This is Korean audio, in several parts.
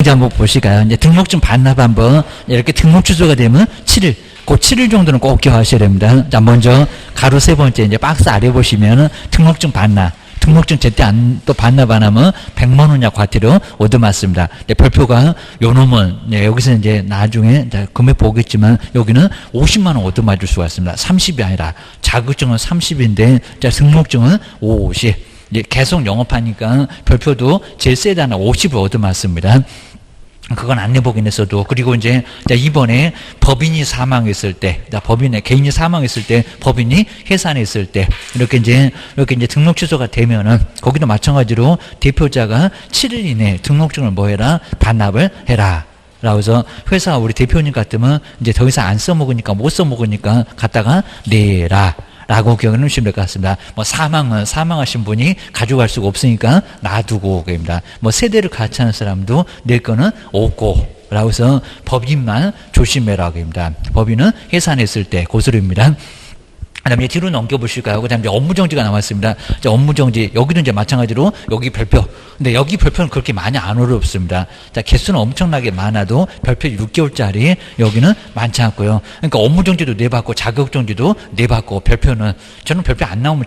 이제 한번 보실까요? 이제 등록증 반납 한번 이렇게 등록 취소가 되면 7일, 그 7일 정도는 꼭 기억하셔야 됩니다. 자, 먼저 가로 세 번째 이제 박스 아래 보시면은 등록증 반납. 등록증 제때 또 반납 안 하면 100만 원 이하 과태료 얻어맞습니다. 별표가 요 놈은 여기서 이제 나중에 금액 보겠지만 여기는 50만 원 얻어맞을 수가 있습니다. 30이 아니라 자격증은 30인데 등록증은 50. 이제 계속 영업하니까 별표도 제일 세다는 50을 얻어맞습니다. 그건 안 내보긴했어도. 그리고 이제 이번에 법인이 사망했을 때, 개인이 사망했을 때, 법인이 해산했을 때, 이렇게 이제 등록 취소가 되면은 거기도 마찬가지로 대표자가 7일 이내에 등록증을 뭐 해라? 반납을 해라. 라고 해서 회사 우리 대표님 같으면 이제 더 이상 안 써먹으니까 못 써먹으니까 갖다가 내라. 라고 기억을 해주시면 될 것 같습니다. 뭐 사망하신 분이 가져갈 수가 없으니까 놔두고 그럽니다. 뭐 세대를 같이 하는 사람도 낼 거는 없고 라고 해서 법인만 조심해라 그럽니다. 법인은 해산했을 때 고소리입니다. 그 다음에 뒤로 넘겨보실까요? 그 다음에 이제 업무정지가 나왔습니다. 자, 업무정지. 여기도 이제 마찬가지로 여기 별표. 근데 여기 별표는 그렇게 많이 안 어렵습니다. 자, 개수는 엄청나게 많아도 별표 6개월짜리 여기는 많지 않고요. 그러니까 업무정지도 내봤고 자격정지도 내봤고 별표는 저는 별표 안 나오면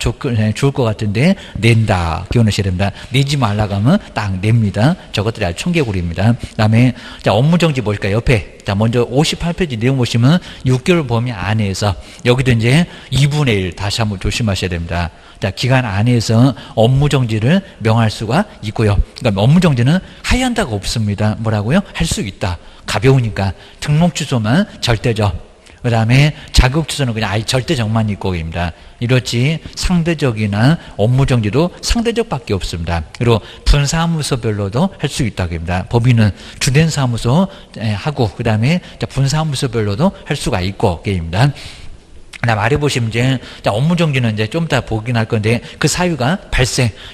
좋을 것 같은데 낸다. 기억하셔야 됩니다. 내지 말라고 하면 딱 냅니다. 저것들이 아주 청개구리입니다. 그 다음에 자, 업무정지 보실까요? 옆에. 자, 먼저 58페이지 내용 보시면 6개월 범위 안에서 여기도 이제 2분의 1 다시 한번 조심하셔야 됩니다. 자, 기간 안에서 업무정지를 명할 수가 있고요. 그러니까 업무정지는 하얀다가 없습니다. 뭐라고요? 할 수 있다. 가벼우니까 등록 취소만 절대적. 그 다음에 자격 취소는 그냥 아예 절대적만 있고 입니다. 이렇지 상대적이나 업무정지도 상대적밖에 없습니다. 그리고 분사무소별로도 할 수 있다고 합니다. 법인은 주된 사무소 하고 그 다음에 분사무소별로도 할 수가 있고 게임입니다. 말해 보시면 이제 업무정지는 이제 좀 이따 보긴 할 건데 그 사유가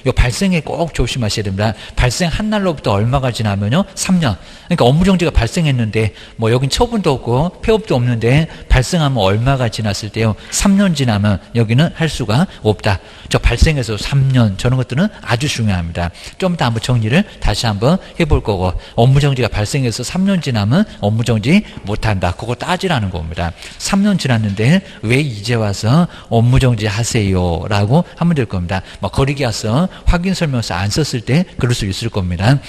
요 발생에 꼭 조심하셔야 됩니다. 발생한 날로부터 얼마가 지나면요 3년. 그러니까 업무정지가 발생했는데 뭐 여긴 처분도 없고 폐업도 없는데 발생하면 얼마가 지났을 때요 3년 지나면 여기는 할 수가 없다. 저 발생해서 3년 저런 것들은 아주 중요합니다. 좀 이따 한번 정리를 다시 한번 해볼 거고 업무정지가 발생해서 3년 지나면 업무정지 못한다. 그거 따지라는 겁니다. 3년 지났는데 왜 이제 와서 업무정지 하세요 라고 하면 될 겁니다. 뭐 거리계약서 확인설명서 안 썼을 때 그럴 수 있을 겁니다.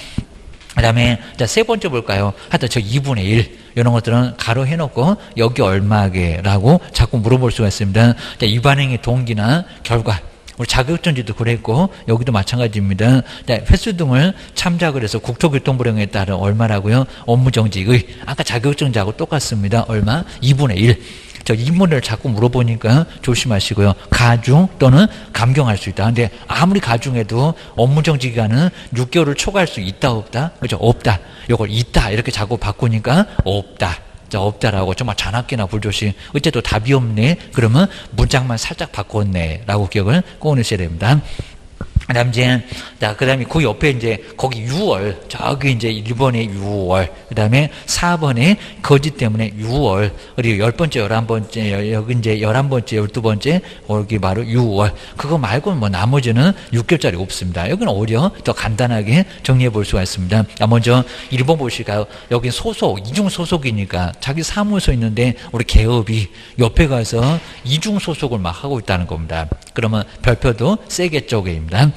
그 다음에 세 번째 볼까요? 하여튼 저 2분의 1 이런 것들은 가로 해놓고 여기 얼마게 라고 자꾸 물어볼 수가 있습니다. 위반행위 동기나 결과 우리 자격정지도 그랬고 여기도 마찬가지입니다. 횟수 등을 참작을 해서 국토교통부령에 따른 얼마라고요? 업무정지의 아까 자격정지하고 똑같습니다. 얼마? 2분의 1. 저 인문을 자꾸 물어보니까 조심하시고요. 가중 또는 감경할 수 있다. 근데 아무리 가중해도 업무정지 기간은 6개월을 초과할 수 있다 없다? 그죠? 없다. 이걸 있다 이렇게 자꾸 바꾸니까 없다. 없다라고 정말 잔악기나 불조심 어째도 답이 없네 그러면 문장만 살짝 바꿨네 라고 기억을 꺼내셔야 됩니다. 그 다음에 그 옆에 이제 거기 6월 저기 이제 1번에 6월 그 다음에 4번에 거짓 때문에 6월 그리고 10번째 11번째 여기 이제 11번째 12번째 여기 바로 6월 그거 말고는 뭐 나머지는 6개월짜리 없습니다. 여기는 오히려 더 간단하게 정리해 볼 수가 있습니다. 먼저 1번 보실까요? 여기 소속 이중 소속이니까 자기 사무소 있는데 우리 개업이 옆에 가서 이중 소속을 막 하고 있다는 겁니다. 그러면 별표도 세겠죠, 게입니다.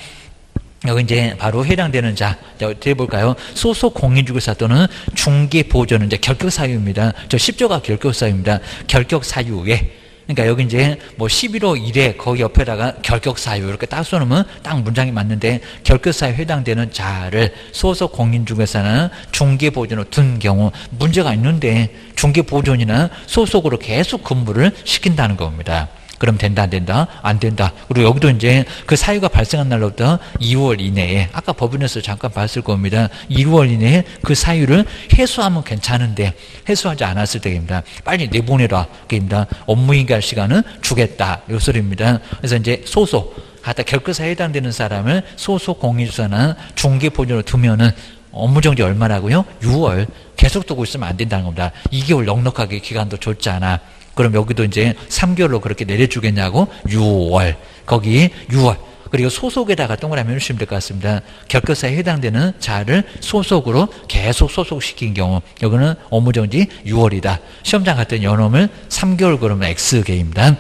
여기 이제 바로 해당되는 자, 어떻게 볼까요? 소속 공인중개사 또는 중개보조는 이제 결격사유입니다. 저 10조가 결격사유입니다. 결격사유에. 그러니까 여기 이제 뭐 11호 1회 거기 옆에다가 결격사유 이렇게 딱 써놓으면 딱 문장이 맞는데 결격사유에 해당되는 자를 소속 공인중개사나 중개보조로 둔 경우 문제가 있는데 중개보조나 소속으로 계속 근무를 시킨다는 겁니다. 그럼 된다 안 된다? 안 된다. 그리고 여기도 이제 그 사유가 발생한 날로부터 2월 이내에 아까 법원에서 잠깐 봤을 겁니다. 2월 이내에 그 사유를 해소하면 괜찮은데 해소하지 않았을 때입니다. 빨리 내보내라. 그입니다. 업무인가할 시간은 주겠다. 이 소리입니다. 그래서 이제 소속 하다 결격사에 해당되는 사람을 소속 공인중개사나 중개보조로 두면은 업무정지 얼마라고요? 6월. 계속 두고 있으면 안 된다는 겁니다. 2개월 넉넉하게 기간도 줬잖아. 그럼 여기도 이제 3개월로 그렇게 내려주겠냐고 6월 거기 6월 그리고 소속에다가 동그라미 해주시면 될 것 같습니다. 결격사에 해당되는 자를 소속으로 계속 소속시킨 경우 여기는 업무정지 6월이다. 시험장 갔더니 연놈을 3개월 그러면 X개입니다.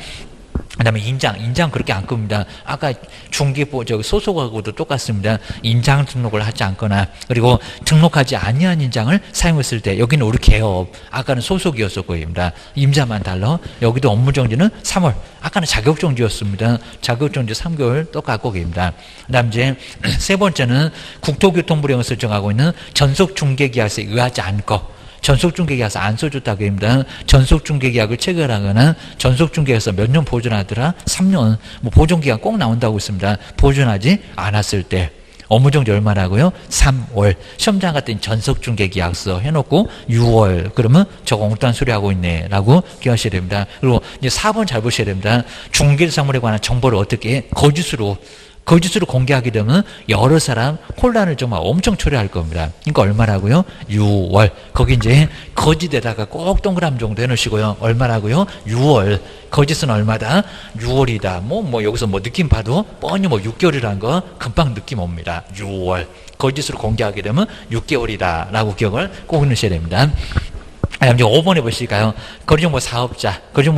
그 다음에 인장 그렇게 안 끕니다. 아까 중기부 소속하고도 똑같습니다. 인장 등록을 하지 않거나 그리고 등록하지 아니한 인장을 사용했을 때 여기는 우리 개업 아까는 소속이었었고입니다. 임자만 달러 여기도 업무정지는 3월 아까는 자격정지였습니다. 자격정지 3개월 똑같고 입니다. 그 다음 이제 세 번째는 국토교통부령을 설정하고 있는 전속중개계약서에 의하지 않고 전속중개계약서 안 써줬다고 합니다. 전속중개계약을 체결하거나 전속중개에서 몇 년 보존하더라? 3년. 뭐 보존기간 꼭 나온다고 있습니다. 보존하지 않았을 때. 업무정지 얼마라고요? 3월. 시험장 갔더니 전속중개계약서 해놓고 6월. 그러면 저거 엉뚱한 소리 하고 있네. 라고 기억하셔야 됩니다. 그리고 이제 4번 잘 보셔야 됩니다. 중개사물에 관한 정보를 어떻게 해? 거짓으로 공개하게 되면 여러 사람 혼란을 정말 엄청 초래할 겁니다. 그러니까 얼마라고요? 6월. 거기 이제 거짓에다가 꼭 동그라미 정도 해놓으시고요. 얼마라고요? 6월. 거짓은 얼마다? 6월이다. 뭐 여기서 뭐 느낌 봐도 뻔히 뭐 6개월이라는 거 금방 느낌 옵니다. 6월. 거짓으로 공개하게 되면 6개월이다. 라고 기억을 꼭 넣으셔야 됩니다. 이제 5번에 보실까요? 거리정보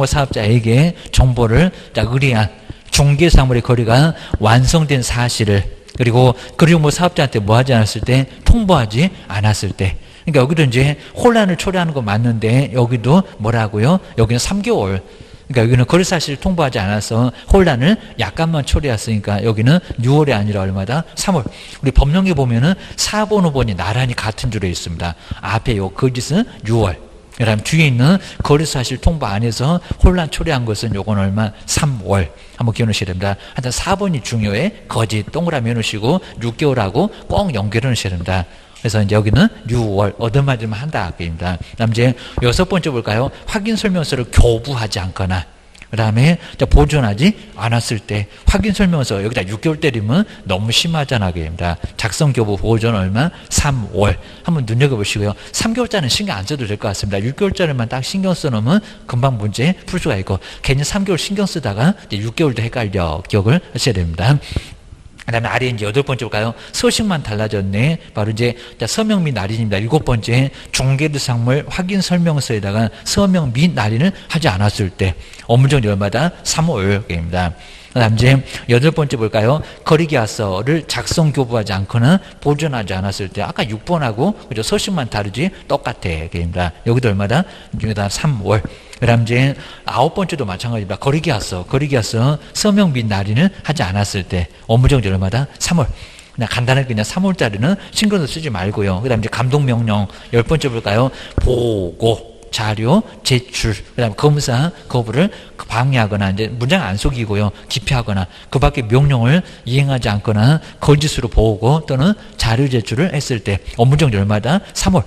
사업자에게 정보를 의뢰한 중개사물의 거래가 완성된 사실을 그리고 거리정보 사업자한테 뭐 하지 않았을 때 통보하지 않았을 때 그러니까 여기도 이제 혼란을 초래하는 거 맞는데 여기도 뭐라고요? 여기는 3개월 그러니까 여기는 거래 사실을 통보하지 않아서 혼란을 약간만 초래했으니까 여기는 6월이 아니라 얼마다? 3월. 우리 법령에 보면은 4번, 5번이 나란히 같은 줄에 있습니다. 앞에 요 거짓은 6월. 그 다음 뒤에 있는 거래사실 통보 안에서 혼란 초래한 것은 요건 얼마? 3월. 한번 기억하셔야 됩니다. 하여튼 4번이 중요해. 거짓 동그라미 해놓으시고 6개월하고 꼭 연결해 놓으셔야 됩니다. 그래서 이제 여기는 6월 얻어맞으면 한다. 입니다. 그 다음 이제 6번째 볼까요? 확인 설명서를 교부하지 않거나 그 다음에 보존하지 않았을 때 확인 설명서 여기다 6개월 때리면 너무 심하잖아. 입니다. 작성 교부 보존 얼마? 3월. 한번 눈여겨보시고요. 3개월짜리는 신경 안 써도 될 것 같습니다. 6개월짜리만 딱 신경 써놓으면 금방 문제 풀 수가 있고 괜히 3개월 신경 쓰다가 이제 6개월도 헷갈려. 기억을 하셔야 됩니다. 그 다음에 아래 이제 8번째 볼까요? 서식만 달라졌네. 바로 이제 서명 및 날인입니다. 7번째 중개대상물 확인 설명서에다가 서명 및 날인을 하지 않았을 때 업무정지 얼마다? 3월입니다. 그 다음 이제 8번째 볼까요? 거래계약서를 작성 교부하지 않거나 보존하지 않았을 때 아까 6번하고 그죠? 서식만 다르지 똑같아. 입니다. 여기도 얼마다? 여기다 3월. 그 다음 이제 9번째도 마찬가지입니다. 거래계약서 서명 및 날인을 하지 않았을 때 업무정지 얼마다? 3월. 그냥 간단하게 그냥 3월짜리는 신경도 쓰지 말고요. 그 다음 이제 감독명령 10번째 볼까요? 보고 자료 제출 그다음에 검사 거부를 방해하거나 이제 문장 안 속이고요 기피하거나 그밖에 명령을 이행하지 않거나 거짓으로 보고 또는 자료 제출을 했을 때 업무정지 얼마다 3월.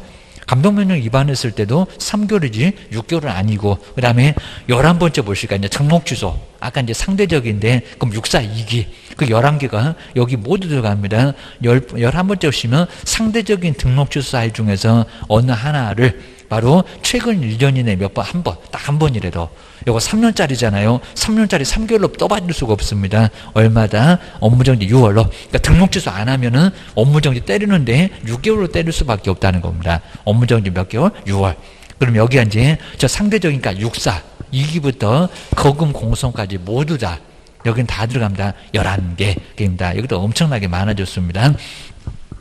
감독명령 위반했을 때도 3개월이지 6개월은 아니고 그 다음에 11번째 보실까요? 이제 등록 취소 아까 이제 상대적인데 그럼 6사 2기 그 11개가 여기 모두 들어갑니다. 11번째 보시면 상대적인 등록 취소 사유 중에서 어느 하나를 바로 최근 1년 이내 몇 번, 한 번, 딱 한 번이라도. 요거 3년짜리잖아요. 3년짜리 3개월로 떠받을 수가 없습니다. 얼마다? 업무정지 6월로. 그러니까 등록 취소 안 하면은 업무정지 때리는데 6개월로 때릴 수밖에 없다는 겁니다. 업무정지 몇 개월? 6월. 그럼 여기가 이제 저 상대적이니까 6사, 2기부터 거금 공성까지 모두 다. 여기는 다 들어갑니다. 11개입니다. 여기도 엄청나게 많아졌습니다.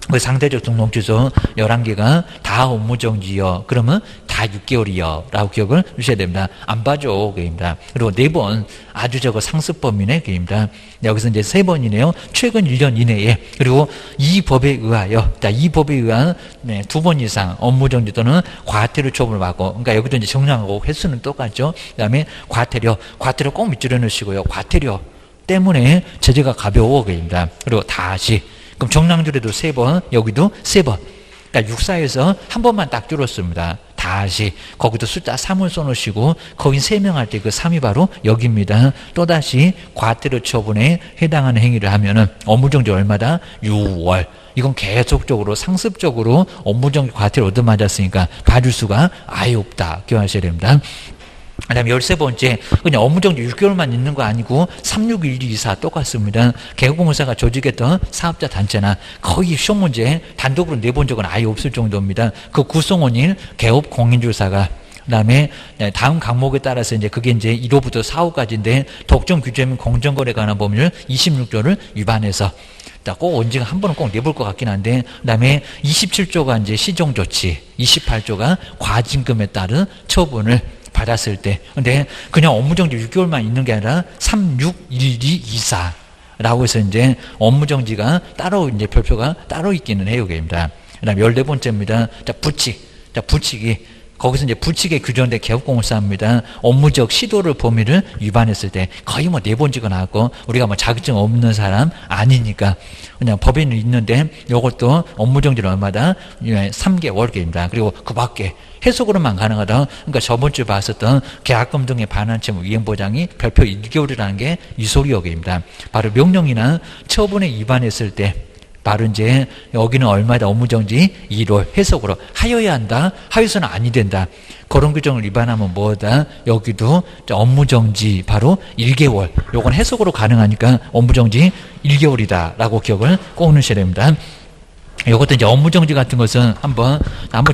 그 상대적 등록 취소 11개가 다 업무정지요. 그러면 다 6개월이요. 라고 기억을 주셔야 됩니다. 안 봐줘. 그입니다. 그리고 4번 아주 저거 상습 범위네. 그입니다. 여기서 이제 3번이네요. 최근 1년 이내에. 그리고 이 법에 의하여. 자, 이 법에 의한 2번 이상 업무정지 또는 과태료 처분을 받고. 그러니까 여기도 이제 정량하고 횟수는 똑같죠. 그 다음에 과태료 꼭 밑줄여 넣으시고요. 과태료 때문에 제재가 가벼워. 그입니다. 그리고 다시. 그럼 정량줄에도 3번, 여기도 3번. 그러니까 6사에서 한 번만 딱 줄었습니다. 다시 거기도 숫자 3을 써놓으시고 거긴 3명 할 때 그 3이 바로 여기입니다. 또다시 과태료 처분에 해당하는 행위를 하면은 업무정지 얼마다? 6월. 이건 계속적으로 상습적으로 업무정지 과태료 얻어맞았으니까 봐줄 수가 아예 없다. 기억하셔야 됩니다. 그 다음에 13번째, 그냥 업무정지 6개월만 있는 거 아니고 361224 똑같습니다. 개업공사가 조직했던 사업자 단체나 거의 시험 문제 단독으로 내본 적은 아예 없을 정도입니다. 그 구성원인 개업 공인중개사가 그 다음에 다음 항목에 따라서 이제 그게 이제 1호부터 4호까지인데 독점 규제 및 공정거래 관한 법률 26조를 위반해서 꼭 언젠가 한 번은 꼭 내볼 것 같긴 한데, 그 다음에 27조가 이제 시정조치, 28조가 과징금에 따른 처분을 받았을 때, 근데 그냥 업무정지 6개월만 있는 게 아니라 361224라고 해서 이제 업무정지가 따로 이제 별표가 따로 있기는 해요, 입니다. 그 다음에 14번째입니다. 자, 부칙이. 거기서 이제 부칙에 규정된 개업공사입니다. 업무적 시도를 범위를 위반했을 때 거의 뭐 내본 적은 나왔고, 우리가 뭐 자격증 없는 사람 아니니까 그냥 법에는 있는데 요것도 업무정지는 얼마다? 3개월입니다. 그리고 그 밖에 해석으로만 가능하다. 그러니까 저번 주에 봤었던 계약금 등의 반환 채무 이행보장이 별표 1개월이라는 게 이 소리역입니다. 바로 명령이나 처분에 위반했을 때 바로 이제 여기는 얼마다 업무정지 1월 해석으로 하여야 한다, 하여서는 아니 된다, 그런 규정을 위반하면 뭐다? 여기도 업무정지 바로 1개월, 요건 해석으로 가능하니까 업무정지 1개월이다 라고 기억을 꼭 넣으셔야 됩니다. 이것도 이제 업무정지 같은 것은 한번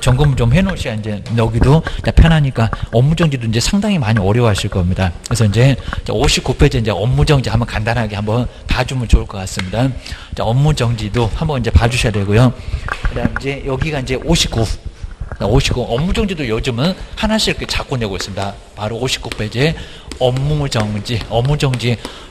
점검 좀 해놓으셔야 이제 여기도 편하니까, 업무정지도 이제 상당히 많이 어려워하실 겁니다. 그래서 이제 59페이지 이제 업무정지 한번 간단하게 한번 봐주면 좋을 것 같습니다. 자, 업무정지도 한번 이제 봐주셔야 되고요. 그 다음 이제 여기가 이제 59 업무정지도 요즘은 하나씩 이렇게 자꾸 내고 있습니다. 바로 59페이지에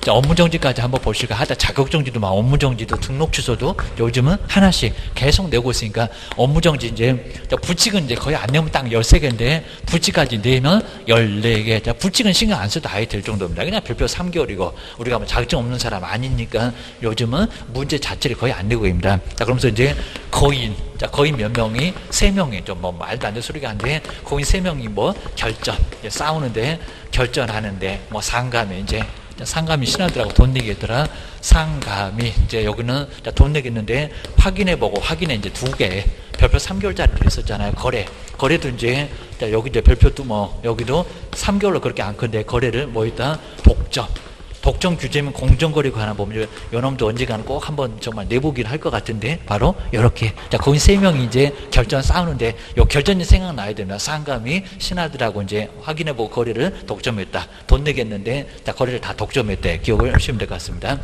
업무정지까지 한번 보실까 하다, 자격정지도 막 업무정지도 등록 취소도 요즘은 하나씩 계속 내고 있으니까, 업무정지 이제 부칙은 이제 거의 안 내면 딱 13개인데 부칙까지 내면 14개. 자, 부칙은 신경 안 써도 아예 될 정도입니다. 그냥 별표 3개월이고, 우리가 뭐 자격증 없는 사람 아니니까 요즘은 문제 자체를 거의 안 내고 있습니다. 자, 그러면서 이제 거인 몇 명이 3명이 좀 뭐 말도 안 되는 소리가 한데, 거인 3명이 뭐 싸우는데 결전하는데 뭐 상감이 이제 상감이 신하들하고 돈 내겠더라. 상감이 이제 여기는 돈 내겠는데 확인해보고, 확인에 이제 2개 별표 3개월짜리도 있었잖아요. 거래도 이제 여기 이제 별표도 뭐 여기도 3개월로 그렇게 안 큰데, 거래를 뭐 있다? 독점 규제면 공정거래 관한 법률, 요놈도 언젠가는 꼭 한번 정말 내보긴 할 것 같은데, 바로 이렇게. 자, 거기 3명이 이제 결전 싸우는데, 요 결전이 생각나야 됩니다. 상감이 신하들하고 이제 확인해보고 거래를 독점했다. 돈 내겠는데, 자, 거래를 다 독점했대. 기억을 하시면 될 것 같습니다.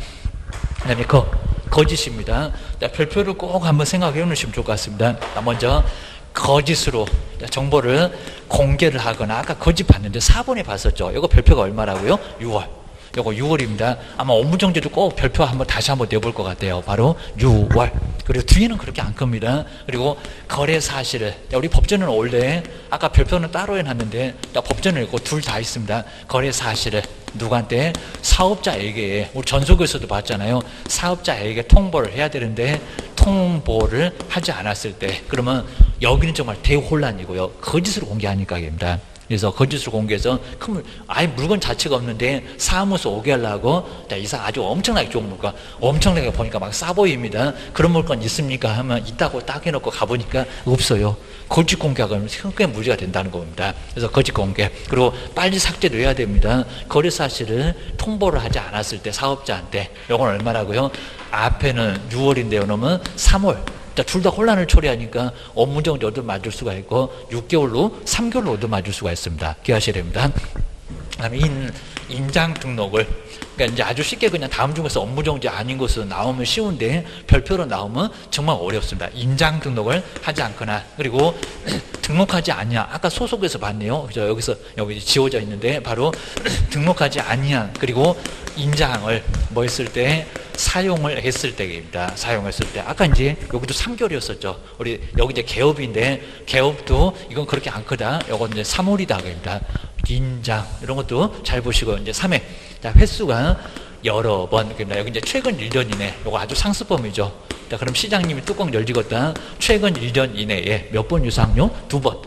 그 다음에 거짓입니다. 자, 별표를 꼭 한번 생각해 놓으시면 좋을 것 같습니다. 자, 먼저, 거짓으로 정보를 공개를 하거나, 아까 거짓 봤는데 4번에 봤었죠. 이거 별표가 얼마라고요? 6월. 요거 6월입니다. 아마 업무정지도 꼭 별표 다시 한번 내볼 것 같아요. 바로 6월. 그리고 뒤에는 그렇게 안 큽니다. 그리고 거래 사실을, 우리 법전은 원래 아까 별표는 따로 해놨는데 법전을 읽고 둘 다 있습니다. 거래 사실을 누구한테? 사업자에게. 우리 전속에서도 봤잖아요. 사업자에게 통보를 해야 되는데 통보를 하지 않았을 때, 그러면 여기는 정말 대혼란이고요. 거짓으로 공개하니까 입니다. 그래서 거짓으로 공개해서 아예 물건 자체가 없는데 사무소 오게 하려고 이상 아주 엄청나게 좋은 물건, 엄청나게 보니까 막 싸 보입니다. 그런 물건 있습니까? 하면 있다고 딱 해놓고 가보니까 없어요. 거짓 공개하면 꽤 문제가 된다는 겁니다. 그래서 거짓 공개, 그리고 빨리 삭제도 해야 됩니다. 거래 사실을 통보를 하지 않았을 때 사업자한테, 이건 얼마라고요? 앞에는 6월인데요, 놈은 3월. 둘 다 혼란을 초래하니까 업무정지 얻어맞을 수가 있고, 6개월로 3개월로 얻어맞을 수가 있습니다. 기억하셔야 됩니다. 그다음에 인장 등록을, 그러니까 이제 아주 쉽게 그냥 다음 중에서 업무정지 아닌 것으로 나오면 쉬운데, 별표로 나오면 정말 어렵습니다. 인장 등록을 하지 않거나, 그리고 등록하지 않냐, 아까 소속에서 봤네요. 그죠? 여기 지워져 있는데 바로 등록하지 않냐, 그리고 인장을 뭐 했을 때? 사용을 했을 때입니다. 사용했을 때. 아까 이제 여기도 3개월이었었죠. 우리 여기 이제 개업인데, 개업도 이건 그렇게 안 크다. 이건 이제 3월이다. 그럽니다. 인장 이런 것도 잘 보시고, 이제 3회. 자, 횟수가 여러 번. 그러니까 여기 이제 최근 1년 이내. 이거 아주 상습범이죠. 자, 그럼 시장님이 뚜껑 열리겠다. 최근 1년 이내에 몇 번 이상요? 2번.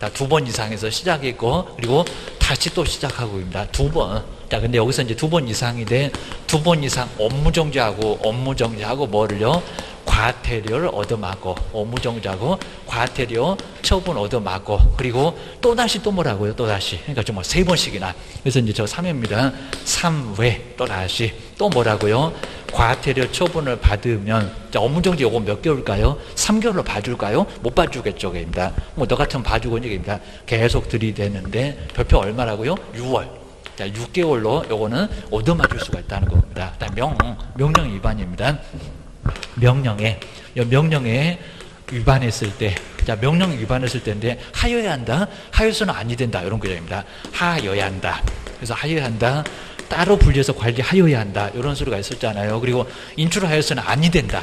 자, 2번 이상에서 시작했고, 그리고 다시 또 시작하고입니다. 2번. 자, 근데 여기서 이제 2번 이상인데, 2번 이상 업무정지하고 뭐를요? 과태료를 얻어맞고, 업무정지하고 과태료 처분 얻어맞고, 그리고 또다시 또 뭐라고요? 또다시. 그러니까 정말 3번씩이나. 그래서 이제 저 3회입니다. 3회 또다시. 또 뭐라고요? 과태료 처분을 받으면, 자, 업무정지 요거 몇 개월일까요? 3개월로 봐줄까요? 못 봐주겠죠, 입니다. 뭐, 너 같으면 봐주고 얘기입니다. 계속 들이대는데, 별표 얼마라고요? 6월. 자, 6개월로 요거는 얻어맞을 수가 있다는 겁니다. 명령 위반입니다. 명령에 위반했을 때, 자, 명령 위반했을 때인데, 하여야 한다, 하여서는 아니 된다, 이런 구조입니다. 하여야 한다. 그래서 하여야 한다, 따로 분리해서 관리하여야 한다, 이런 소리가 있었잖아요. 그리고 인출하여서는 아니 된다,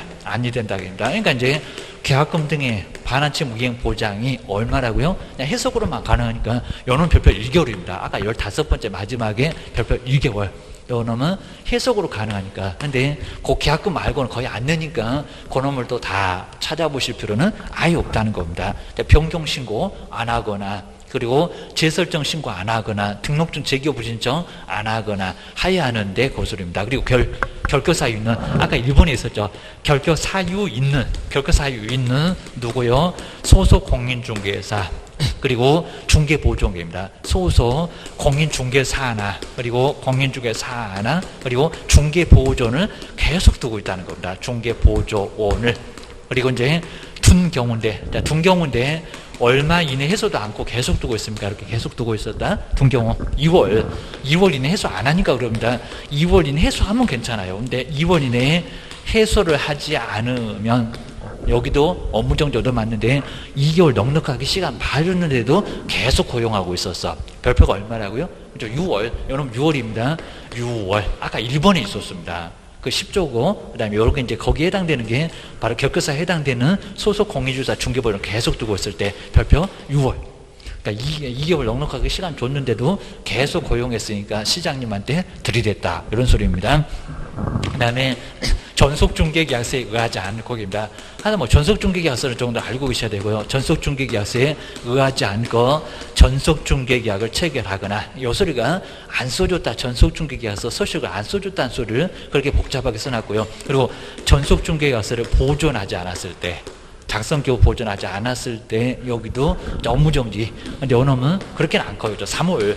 입니다. 그러니까 이제 계약금 등의 반환치 무기행 보장이 얼마라고요? 그냥 해석으로만 가능하니까 요놈 별표 1개월입니다. 아까 15번째 마지막에 별표 1개월. 요놈은 해석으로 가능하니까. 근데 그 계약금 말고는 거의 안 내니까 그놈을 또 다 찾아보실 필요는 아예 없다는 겁니다. 변경 신고 안 하거나, 그리고 재설정 신고 안 하거나, 등록증 재기업 신청 안 하거나 하여야 하는데 그 소리입니다. 그리고 결격 사유 있는, 아까 1번에 있었죠. 결격 사유 있는 누구요? 소속 공인중개사, 그리고 중개보조원입니다. 소속 공인중개사나, 그리고 공인중개사나, 그리고 중개보조원을 계속 두고 있다는 겁니다. 중개보조원을. 그리고 이제 둔 경우인데 얼마 이내 해소도 않고 계속 두고 있습니까? 이렇게 계속 두고 있었다. 둔 경우 2월 이내 해소 안 하니까 그럽니다. 2월 이내 해소하면 괜찮아요. 근데 2월 이내에 해소를 하지 않으면, 여기도 업무정지 얻어맞는데 2개월 넉넉하게 시간 봐줬는데도 계속 고용하고 있었어. 별표가 얼마라고요? 6월. 여러분 6월입니다. 6월. 아까 1번에 있었습니다. 그 10조고, 그 다음에 요렇게 이제 거기에 해당되는 게 바로 결격사에 해당되는 소속 공인주사 중개보를 계속 두고 있을 때 별표 6월. 그러니까 2개월 넉넉하게 시간 줬는데도 계속 고용했으니까 시장님한테 들이댔다, 이런 소리입니다. 그 다음에 전속중개계약서에 의하지 않을 거기입니다. 하나 뭐 전속중개계약서를 정도 알고 계셔야 되고요. 전속중개계약서에 의하지 않고 전속중개계약을 체결하거나, 이 소리가 안 써줬다, 전속중개계약서 서식을 안 써줬다는 소리를 그렇게 복잡하게 써놨고요. 그리고 전속중개계약서를 보존하지 않았을 때, 작성기호 보존하지 않았을 때 여기도 업무정지. 근데 요놈은 그렇게는 안 커요. 3월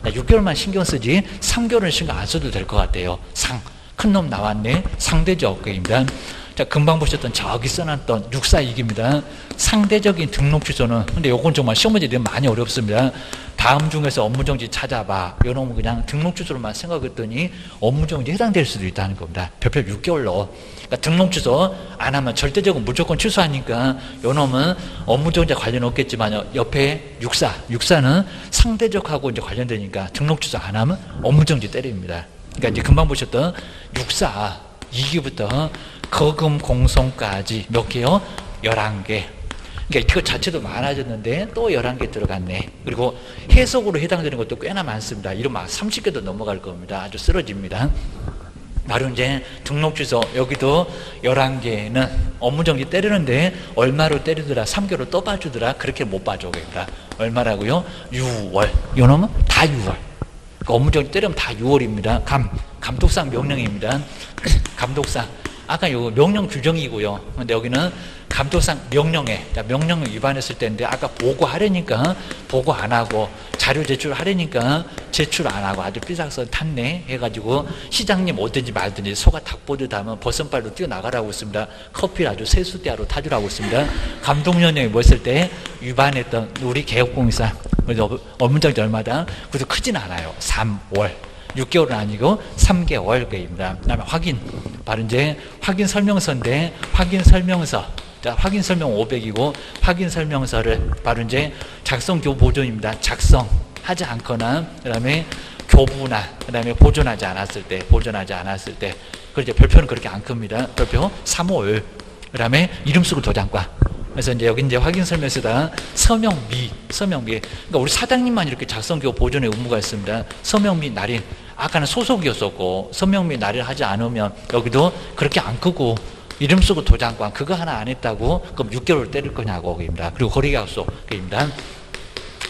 6개월만 신경 쓰지 3개월은 신경 안 써도 될 것 같아요. 큰 놈 나왔네. 상대적 게임입니다. 자, 금방 보셨던 저기 써놨던 642기입니다. 상대적인 등록 취소는, 근데 요건 정말 시험 문제 되면 많이 어렵습니다. 다음 중에서 업무정지 찾아봐. 요놈은 그냥 등록 취소로만 생각했더니 업무정지 해당될 수도 있다는 겁니다. 별표 6개월로. 그러니까 등록 취소 안 하면 절대적으로 무조건 취소하니까 요놈은 업무정지 관련 없겠지만, 옆에 64는 상대적하고 이제 관련되니까 등록 취소 안 하면 업무정지 때립니다. 그러니까 이제 금방 보셨던 64 2기부터 거금 공송까지 몇 개요? 11개. 그러니까 이거 자체도 많아졌는데 또 11개 들어갔네. 그리고 해석으로 해당되는 것도 꽤나 많습니다. 이러면 30개도 넘어갈 겁니다. 아주 쓰러집니다. 바로 이제 등록 취소, 여기도 11개는 업무정지 때리는데 얼마로 때리더라? 3개월로 또 봐주더라? 그렇게 못 봐줘. 그러니까 얼마라고요? 6월. 요놈은 다 6월. 업무정지 때리면 다 6월입니다. 감독상 명령입니다. 감독상. 아까 요 명령 규정이고요. 근데 여기는 감독상 명령에, 명령을 위반했을 때인데, 아까 보고하려니까 보고 안 하고, 자료 제출하려니까 제출 안 하고 아주 삐삭선 탔네 해가지고 시장님 오든지 말든지 소가 닭 보듯 하면 버선발로 뛰어나가라고 했습니다. 커피를 아주 세수대하로 타주라고 했습니다. 감독명령이 뭐 했을 때 위반했던 우리 개업공사 업무정지 얼마다? 그래도 크진 않아요. 3월. 6개월은 아니고 3개월입니다. 그 다음에 확인. 바로 이제 확인 설명서인데, 확인 설명서. 자, 확인 설명 500이고, 확인 설명서를 바로 이제 작성 교부 보존입니다. 작성하지 않거나, 그 다음에 교부나, 그 다음에 보존하지 않았을 때, 그리고 별표는 그렇게 안 큽니다. 별표 3월. 그 다음에 이름 쓰고 도장과. 그래서 이제 여기 이제 확인 설명서다 서명미. 그러니까 우리 사장님만 이렇게 작성기호 보존의 의무가 있습니다. 서명미 날인. 아까는 소속이었었고, 서명미 날인 하지 않으면 여기도 그렇게 안 크고, 이름 쓰고 도장관 그거 하나 안 했다고 그럼 6개월 때릴 거냐고. 그입니다. 그리고 거래계약서. 그입니다.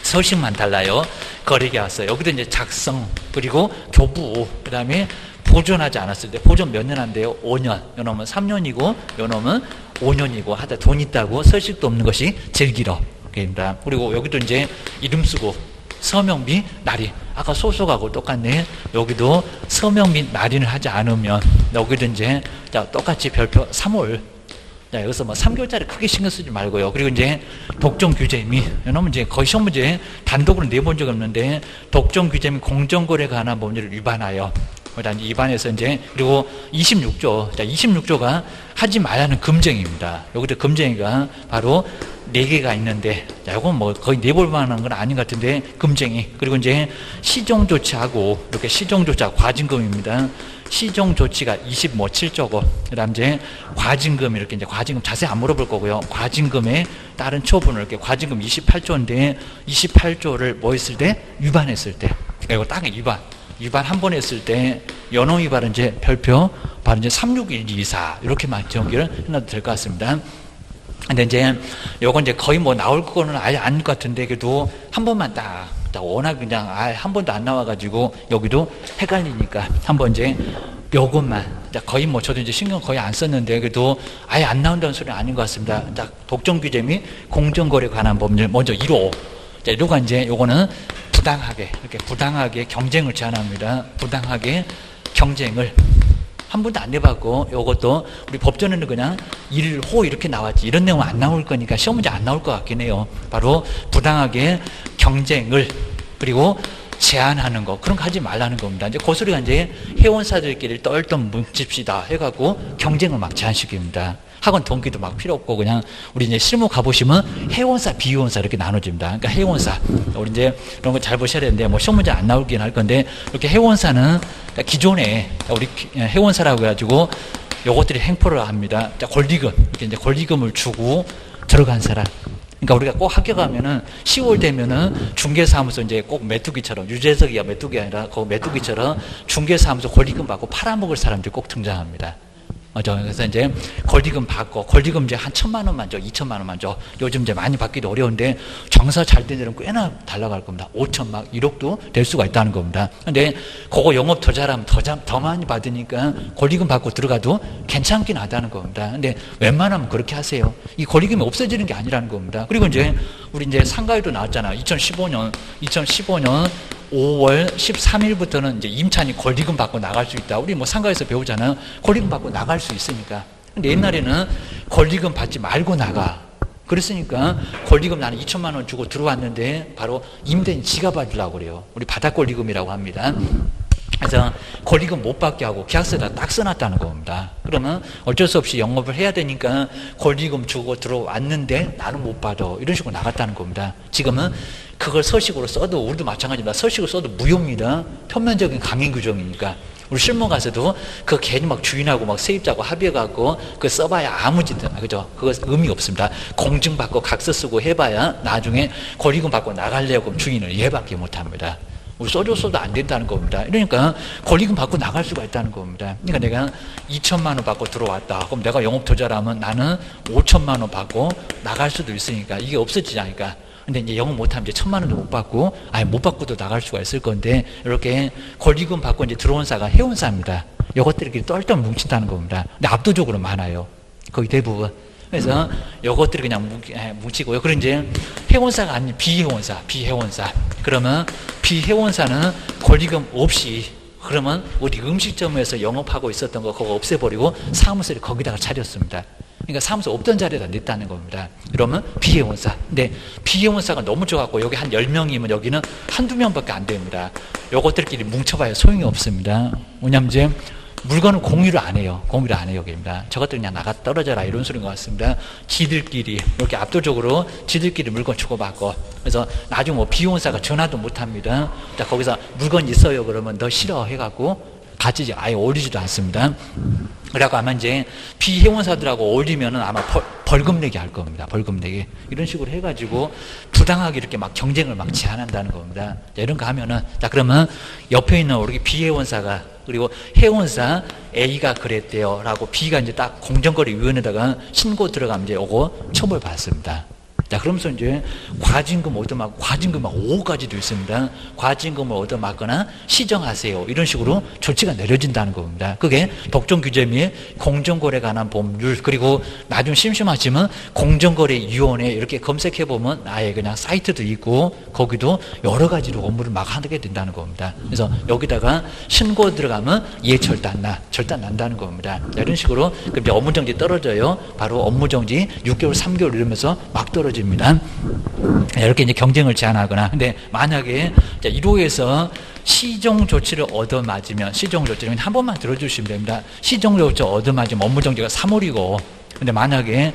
서식만 달라요. 거래계약서. 여기도 이제 작성, 그리고 교부, 그 다음에 보존하지 않았을 때, 보존 몇 년 한대요? 5년. 요 놈은 3년이고, 요 놈은 5년이고, 하다 돈 있다고 서식도 없는 것이 제일 길어. 입니다. 그리고 여기도 이제 이름 쓰고, 서명 및 날인. 아까 소속하고 똑같네. 여기도 서명 및 날인을 하지 않으면, 여기도 이제, 자, 똑같이 별표 3월. 자, 여기서 뭐 3개월짜리 크게 신경 쓰지 말고요. 그리고 이제 독점 규제 및, 이놈은 이제 거의 시험 문제 단독으로 내본 적이 없는데, 독점 규제 및 공정거래에 관한 법률을 위반하여, 일단 위반해서 이제, 그리고 26조. 자, 26조가 하지 말라는 금쟁입니다. 여기도 금쟁이가 바로 4개가 있는데, 자, 요건 뭐 거의 내볼 만한 건 아닌 것 같은데, 금쟁이. 그리고 이제 시정조치하고, 이렇게 시정조치하고 과징금입니다. 시정조치가 27조고, 그 다음 이제 과징금, 이렇게 이제 과징금 자세히 안 물어볼 거고요. 과징금에 따른 처분을 이렇게 과징금 28조인데, 28조를 뭐 했을 때? 위반했을 때. 이거 딱 위반 한 번 했을 때, 연호 위반은 이제 별표, 바로 이제 36124, 이렇게만 정기를 해놔도 될 것 같습니다. 근데 이제, 요건 이제 거의 뭐 나올 거는 아예 아닐 것 같은데, 그래도 한 번만 딱 워낙 그냥 아예 한 번도 안 나와가지고, 여기도 헷갈리니까, 한번 이제, 요것만, 거의 뭐 저도 이제 신경 거의 안 썼는데, 그래도 아예 안 나온다는 소리는 아닌 것 같습니다. 자, 독점 규제 및 공정거래 관한 법률, 먼저 1호. 자, 1호가 이제, 요거는 부당하게, 이렇게 부당하게 경쟁을 제한합니다. 부당하게 경쟁을. 한 번도 안 해봤고, 요것도 우리 법전에는 그냥 1호 이렇게 나왔지. 이런 내용은 안 나올 거니까 시험 문제 안 나올 것 같긴 해요. 바로 부당하게 경쟁을, 그리고 제한하는 거. 그런 거 하지 말라는 겁니다. 이제 그 소리가 이제 회원사들끼리 떨던 뭉칩시다 해갖고 경쟁을 막 제한시킵니다. 학원 동기도 막 필요 없고, 그냥 우리 이제 실무 가보시면 회원사, 비회원사 이렇게 나눠집니다. 그러니까 회원사. 우리 이제 이런 거 잘 보셔야 되는데, 뭐 시험 문제 안 나오긴 할 건데, 이렇게 회원사는 그러니까 기존에 우리 회원사라고 해가지고 요것들이 행포를 합니다. 자, 권리금. 이렇게 이제 권리금을 주고 들어간 사람. 그러니까 우리가 꼭 합격하면은 10월 되면은 중개사무소 이제 꼭 메뚜기처럼, 유재석이야 메뚜기 아니라 그 메뚜기처럼 중개사무소 권리금 받고 팔아먹을 사람들이 꼭 등장합니다. 그래서 이제 권리금 받고, 권리금 이제 한 1,000만 원만 줘, 2,000만 원만 줘. 요즘 이제 많이 받기도 어려운데, 장사 잘 된 데는 꽤나 달라갈 겁니다. 5천 막 1억도 될 수가 있다는 겁니다. 근데 그거 영업 더 잘하면 더 많이 받으니까 권리금 받고 들어가도 괜찮긴 하다는 겁니다. 근데 웬만하면 그렇게 하세요. 이 권리금이 없어지는 게 아니라는 겁니다. 그리고 이제 우리 이제 상가에도 나왔잖아. 2015년 5월 13일부터는 이제 임차인이 권리금 받고 나갈 수 있다. 우리 뭐 상가에서 배우잖아요. 권리금 받고 나갈 수 있으니까. 근데 옛날에는 권리금 받지 말고 나가. 그랬으니까 권리금 나는 2천만 원 주고 들어왔는데 바로 임대인 지가 받으려고 그래요. 우리 바닥 권리금이라고 합니다. 그래서 권리금 못 받게 하고 계약서에다 딱 써놨다는 겁니다. 그러면 어쩔 수 없이 영업을 해야 되니까 권리금 주고 들어왔는데 나는 못 받아. 이런 식으로 나갔다는 겁니다. 지금은 그걸 서식으로 써도, 우리도 마찬가지입니다. 서식으로 써도 무효입니다. 표면적인 강행 규정이니까. 우리 실무 가서도 그 괜히 막 주인하고 막 세입자하고 합의해갖고 그 써봐야 아무 짓도, 그죠? 그거 의미 없습니다. 공증받고 각서 쓰고 해봐야 나중에 권리금 받고 나가려고 그럼 주인을 이해밖에 못합니다. 우리 써줘서도 안 된다는 겁니다. 그러니까 권리금 받고 나갈 수가 있다는 겁니다. 그러니까 내가 2천만 원 받고 들어왔다. 그럼 내가 영업 더 잘하면 나는 5천만 원 받고 나갈 수도 있으니까 이게 없어지지 않을까. 근데 이제 영업 못하면 이제 1,000만 원도 못 받고, 아예 못 받고도 나갈 수가 있을 건데, 이렇게 권리금 받고 이제 들어온 사가 회원사입니다. 이것들이 이렇게 똘똘 뭉친다는 겁니다. 근데 압도적으로 많아요. 거의 대부분. 그래서 이것들이 그냥 뭉치고요. 그리고 이제 회원사가 아닌 비회원사. 그러면 비회원사는 권리금 없이, 그러면 우리 음식점에서 영업하고 있었던 거 그거 없애버리고 사무소를 거기다가 차렸습니다. 그러니까 사무소 없던 자리에다 냈다는 겁니다. 그러면 비회원사. 근데 비회원사가 너무 적었고 여기 한 10명이면 여기는 한두 명밖에 안 됩니다. 요것들끼리 뭉쳐봐야 소용이 없습니다. 왜냐면 이제 물건을 공유를 안 해요. 여기입니다. 저것들 그냥 나가 떨어져라 이런 소리인 것 같습니다. 지들끼리 이렇게 압도적으로 지들끼리 물건 주고받고, 그래서 나중에 뭐 비용사가 전화도 못 합니다. 자, 거기서 물건 있어요 그러면 너 싫어 해갖고 같이 아예 어울리지도 않습니다. 그래갖고 아마 이제 비회원사들하고 어울리면은 아마 벌금 내게 할 겁니다. 벌금 내게. 이런 식으로 해가지고 부당하게 이렇게 막 경쟁을 막 제한한다는 겁니다. 자, 이런 거 하면은, 자, 그러면 옆에 있는 우리 비회원사가, 그리고 회원사 A가 그랬대요 라고 B가 이제 딱 공정거래위원회에다가 신고 들어가면 이제 요거 처벌받습니다. 자, 그러면서 이제 과징금 얻어맞고, 과징금 막 5가지도 있습니다. 과징금을 얻어맞거나 시정하세요. 이런 식으로 조치가 내려진다는 겁니다. 그게 독점규제 및 공정거래에 관한 법률, 그리고 나중 심심하시면 공정거래위원회 이렇게 검색해보면 아예 그냥 사이트도 있고, 거기도 여러 가지로 업무를 막 하게 된다는 겁니다. 그래서 여기다가 신고 들어가면 예, 절대 안 난다는 겁니다. 자, 이런 식으로 이제 업무정지 떨어져요. 바로 업무정지 6개월, 3개월 이러면서 막 떨어집니다. 이렇게 이제 경쟁을 제한하거나, 근데 만약에 1호에서 시정조치를 얻어맞으면, 시정조치를 한 번만 들어주시면 됩니다. 시정조치 얻어맞으면 업무정지가 3월이고, 근데 만약에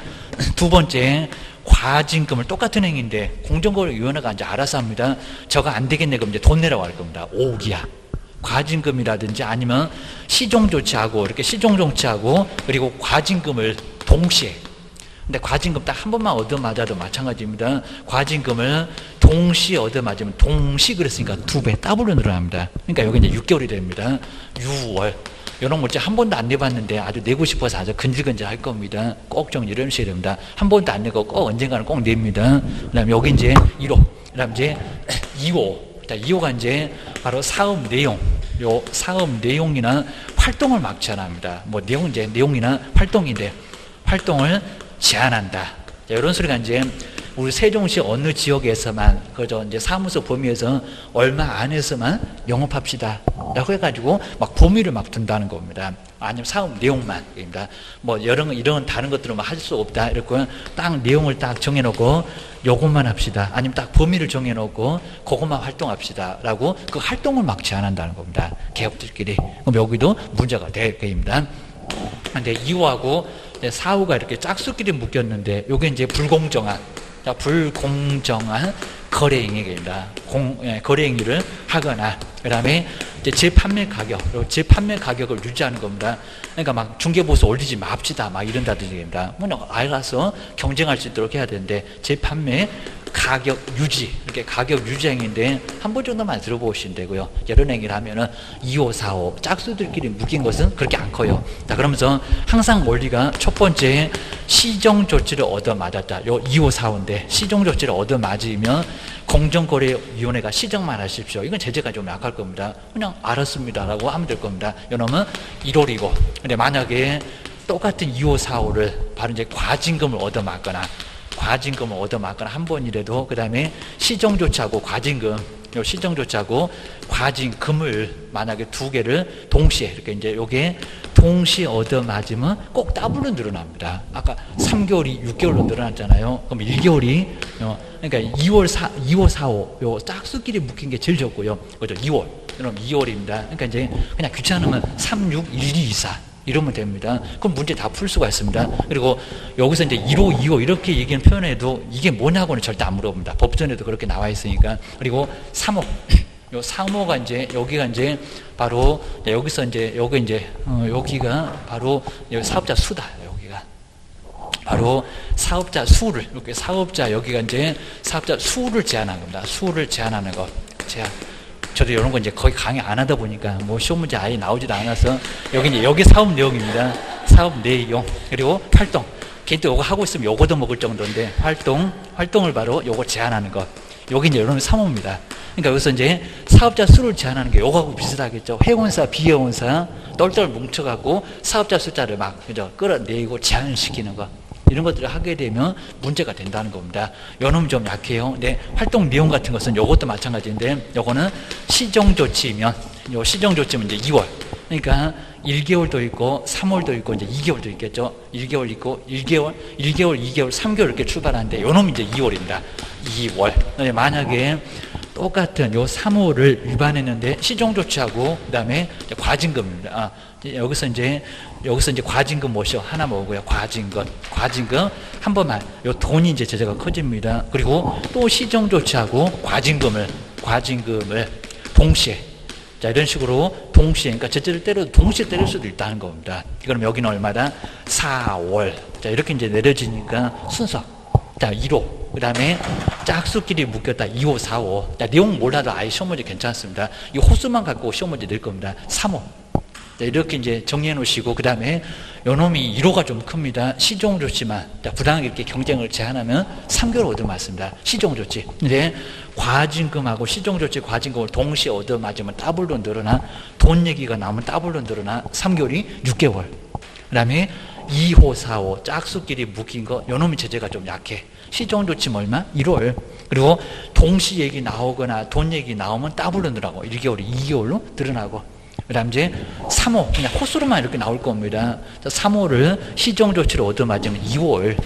두 번째 과징금을 똑같은 행위인데 공정거래위원회가 이제 알아서 합니다. 저거 안 되겠네. 그럼 이제 돈 내라고 할 겁니다. 5억이야. 과징금이라든지 아니면 시정조치하고, 이렇게 시정조치하고, 그리고 과징금을 동시에, 근데 과징금 딱 한 번만 얻어맞아도 마찬가지입니다. 과징금을 동시에 얻어맞으면, 동시 그랬으니까 2배 더블로 늘어납니다. 그러니까 여기 이제 6개월이 됩니다. 6월. 이런 문제 한 번도 안 내봤는데 아주 내고 싶어서 아주 근질근질 할 겁니다. 꼭 정리를 하셔야 됩니다. 한 번도 안 내고 꼭 언젠가는 꼭 냅니다. 그 다음에 여기 이제 1호. 그 다음에 이제 2호. 자, 2호가 이제 바로 사업 내용. 요 사업 내용이나 활동을 막 제한합니다. 뭐 내용, 이제 내용이나 활동인데, 활동을 제한한다. 자, 이런 소리가 이제 우리 세종시 어느 지역에서만, 그저 이제 사무소 범위에서 얼마 안에서만 영업합시다 라고 해가지고 막 범위를 막 둔다는 겁니다. 아니면 사업 내용만입니다. 뭐 이런 다른 것들은 할 수 없다 이렇게 딱 내용을 딱 정해놓고 요것만 합시다. 아니면 딱 범위를 정해놓고 그것만 활동합시다 라고 그 활동을 막 제한한다는 겁니다. 개업들끼리. 그럼 여기도 문제가 될 겁니다. 근데 2호하고 4호가 이렇게 짝수끼리 묶였는데, 요게 이제 불공정한 거래행위입니다. 거래행위를 하거나, 그 다음에 이제 재판매 가격을 유지하는 겁니다. 그러니까 막 중개보수 올리지 맙시다, 막 이런다든지입니다. 알아서 경쟁할 수 있도록 해야 되는데, 재판매 가격 유지, 이렇게 가격 유지 행위인데 한 번 정도만 들어보시면 되고요. 이런 행위를 하면은 2호, 4호 짝수들끼리 묶인 것은 그렇게 안 커요. 자, 그러면서 항상 원리가 첫 번째 시정조치를 얻어맞았다. 요 2호, 4호인데 시정조치를 얻어맞으면 공정거래위원회가 시정만 하십시오. 이건 제재가 좀 약할 겁니다. 그냥 알았습니다라고 하면 될 겁니다. 이놈은 1월이고, 근데 만약에 똑같은 2호, 4호를 바로 이제 과징금을 얻어맞거나 한 번이라도, 그 다음에 시정조치하고 과징금, 요 시정조치하고 과징금을 만약에 2개를 동시에, 이렇게 이제 요게 동시에 얻어맞으면 꼭 더블로 늘어납니다. 아까 3개월이 6개월로 늘어났잖아요. 그럼 1개월이, 그러니까 2호, 4호, 요 짝수끼리 묶인 게 제일 적고요. 그죠? 2월. 그럼 2월입니다. 그러니까 이제 그냥 귀찮으면 3, 6, 1, 2, 4. 이러면 됩니다. 그럼 문제 다 풀 수가 있습니다. 그리고 여기서 이제 1호, 2호 이렇게 얘기는 표현해도 이게 뭐냐고는 절대 안 물어봅니다. 법전에도 그렇게 나와 있으니까. 그리고 3호. 요 3호가 이제, 여기가 이제 바로, 여기서 이제, 여기가 바로 사업자 수다. 여기가. 바로 사업자 수를, 이렇게 여기가 이제 사업자 수를 제한하는 겁니다. 수를 제한하는 거. 저도 이런 거 이제 거의 강의 안 하다 보니까 뭐 시험 문제 아예 나오지도 않아서, 여기 사업 내용입니다. 사업 내용. 그리고 활동. 걔도 요거 하고 있으면 요거도 먹을 정도인데, 활동을 바로 요거 제한하는 것. 여기 이제 여러분 3호입니다. 그러니까 여기서 이제 사업자 수를 제한하는 게 요거하고 비슷하겠죠. 회원사, 비회원사 똘똘 뭉쳐갖고 사업자 숫자를 막, 그죠? 끌어내고 제한시키는 거. 이런 것들을 하게 되면 문제가 된다는 겁니다. 요놈 좀 약해요. 근데 활동 내용 같은 것은 요것도 마찬가지인데, 요거는 시정조치면, 요 시정조치면 이제 2월. 그러니까 1개월도 있고 3월도 있고 이제 2개월도 있겠죠. 1개월 있고 1개월, 2개월, 3개월 이렇게 출발하는데 요놈이 이제 2월입니다. 2월. 만약에 똑같은 요 3호를 위반했는데 시정조치하고 그다음에 과징금입니다. 여기서 이제 과징금 뭐죠? 하나 먹고요. 과징금 한 번만, 요 돈이 이제 제재가 커집니다. 그리고 또 시정조치하고 과징금을 동시에, 자, 이런 식으로 동시에, 그러니까 제재를 때려도 동시에 때릴 수도 있다는 겁니다. 그럼 여기는 얼마다? 4월. 자, 이렇게 이제 내려지니까 순서. 자, 1호. 그 다음에 짝수끼리 묶였다. 2호, 4호. 자, 내용 몰라도 아예 시험 문제 괜찮습니다. 이 호수만 갖고 시험 문제 낼 겁니다. 3호. 이렇게 이제 정리해 놓으시고, 그 다음에 요놈이 1호가 좀 큽니다. 시종 조치만 부당하게 이렇게 경쟁을 제한하면 3개월 얻어맞습니다. 시종 조치. 근데 과징금하고 시종 조치, 과징금을 동시에 얻어맞으면 더블로 늘어나, 돈 얘기가 나오면 더블로 늘어나 3개월이 6개월. 그 다음에 2호, 4호, 짝수끼리 묶인 거, 요놈이 제재가 좀 약해. 시종 조치면 얼마? 1월. 그리고 동시 얘기 나오거나 돈 얘기 나오면 더블로 늘어나고 1개월이 2개월로 늘어나고, 그 다음 이제 3호, 그냥 호수로만 이렇게 나올 겁니다. 3호를 시종조치를 얻어맞으면 2월,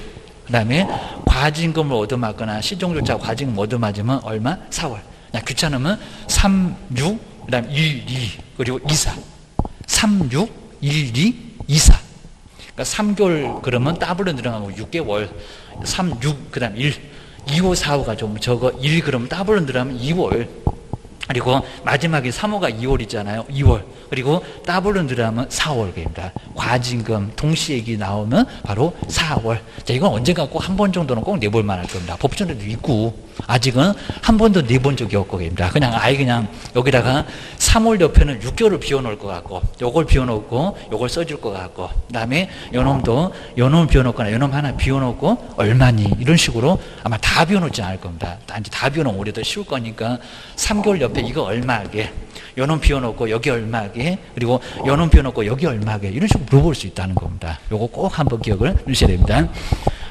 그 다음에 과징금을 얻어맞거나 시종조치하고 과징금 얻어맞으면 얼마? 4월. 그냥 귀찮으면 3, 6, 그 다음 1, 2, 그리고 2, 4. 3, 6, 1, 2, 2, 4. 그러니까 3개월 그러면 더블로 늘어나고 6개월. 3, 6, 그 다음 1. 2, 5, 4, 5가 좀 적어. 1 그러면 더블로 늘어나면 2월. 그리고 마지막에 3호가 2월이잖아요. 2월. 그리고 더블로 늘어나면 4월입니다. 과징금 동시 얘기 나오면 바로 4월. 자, 이건 언젠가 꼭 한 번 정도는 꼭 내볼 만할 겁니다. 법전에도 있고, 아직은 한 번도 내본 적이 없고, 그냥 아예 그냥 여기다가 3월 옆에는 6개월을 비워놓을 것 같고, 요걸 비워놓고, 요걸 써줄 것 같고, 그 다음에 요놈도, 요놈을 비워놓거나, 요놈 하나 비워놓고, 얼마니? 이런 식으로 아마 다 비워놓지 않을 겁니다. 이제 다 비워놓으면 오히려 더 쉬울 거니까, 3개월 옆에 이거 얼마게, 요놈 비워놓고, 여기 얼마게, 그리고 요놈 비워놓고, 여기 얼마게, 이런 식으로 물어볼 수 있다는 겁니다. 요거 꼭 한번 기억을 해주셔야 됩니다.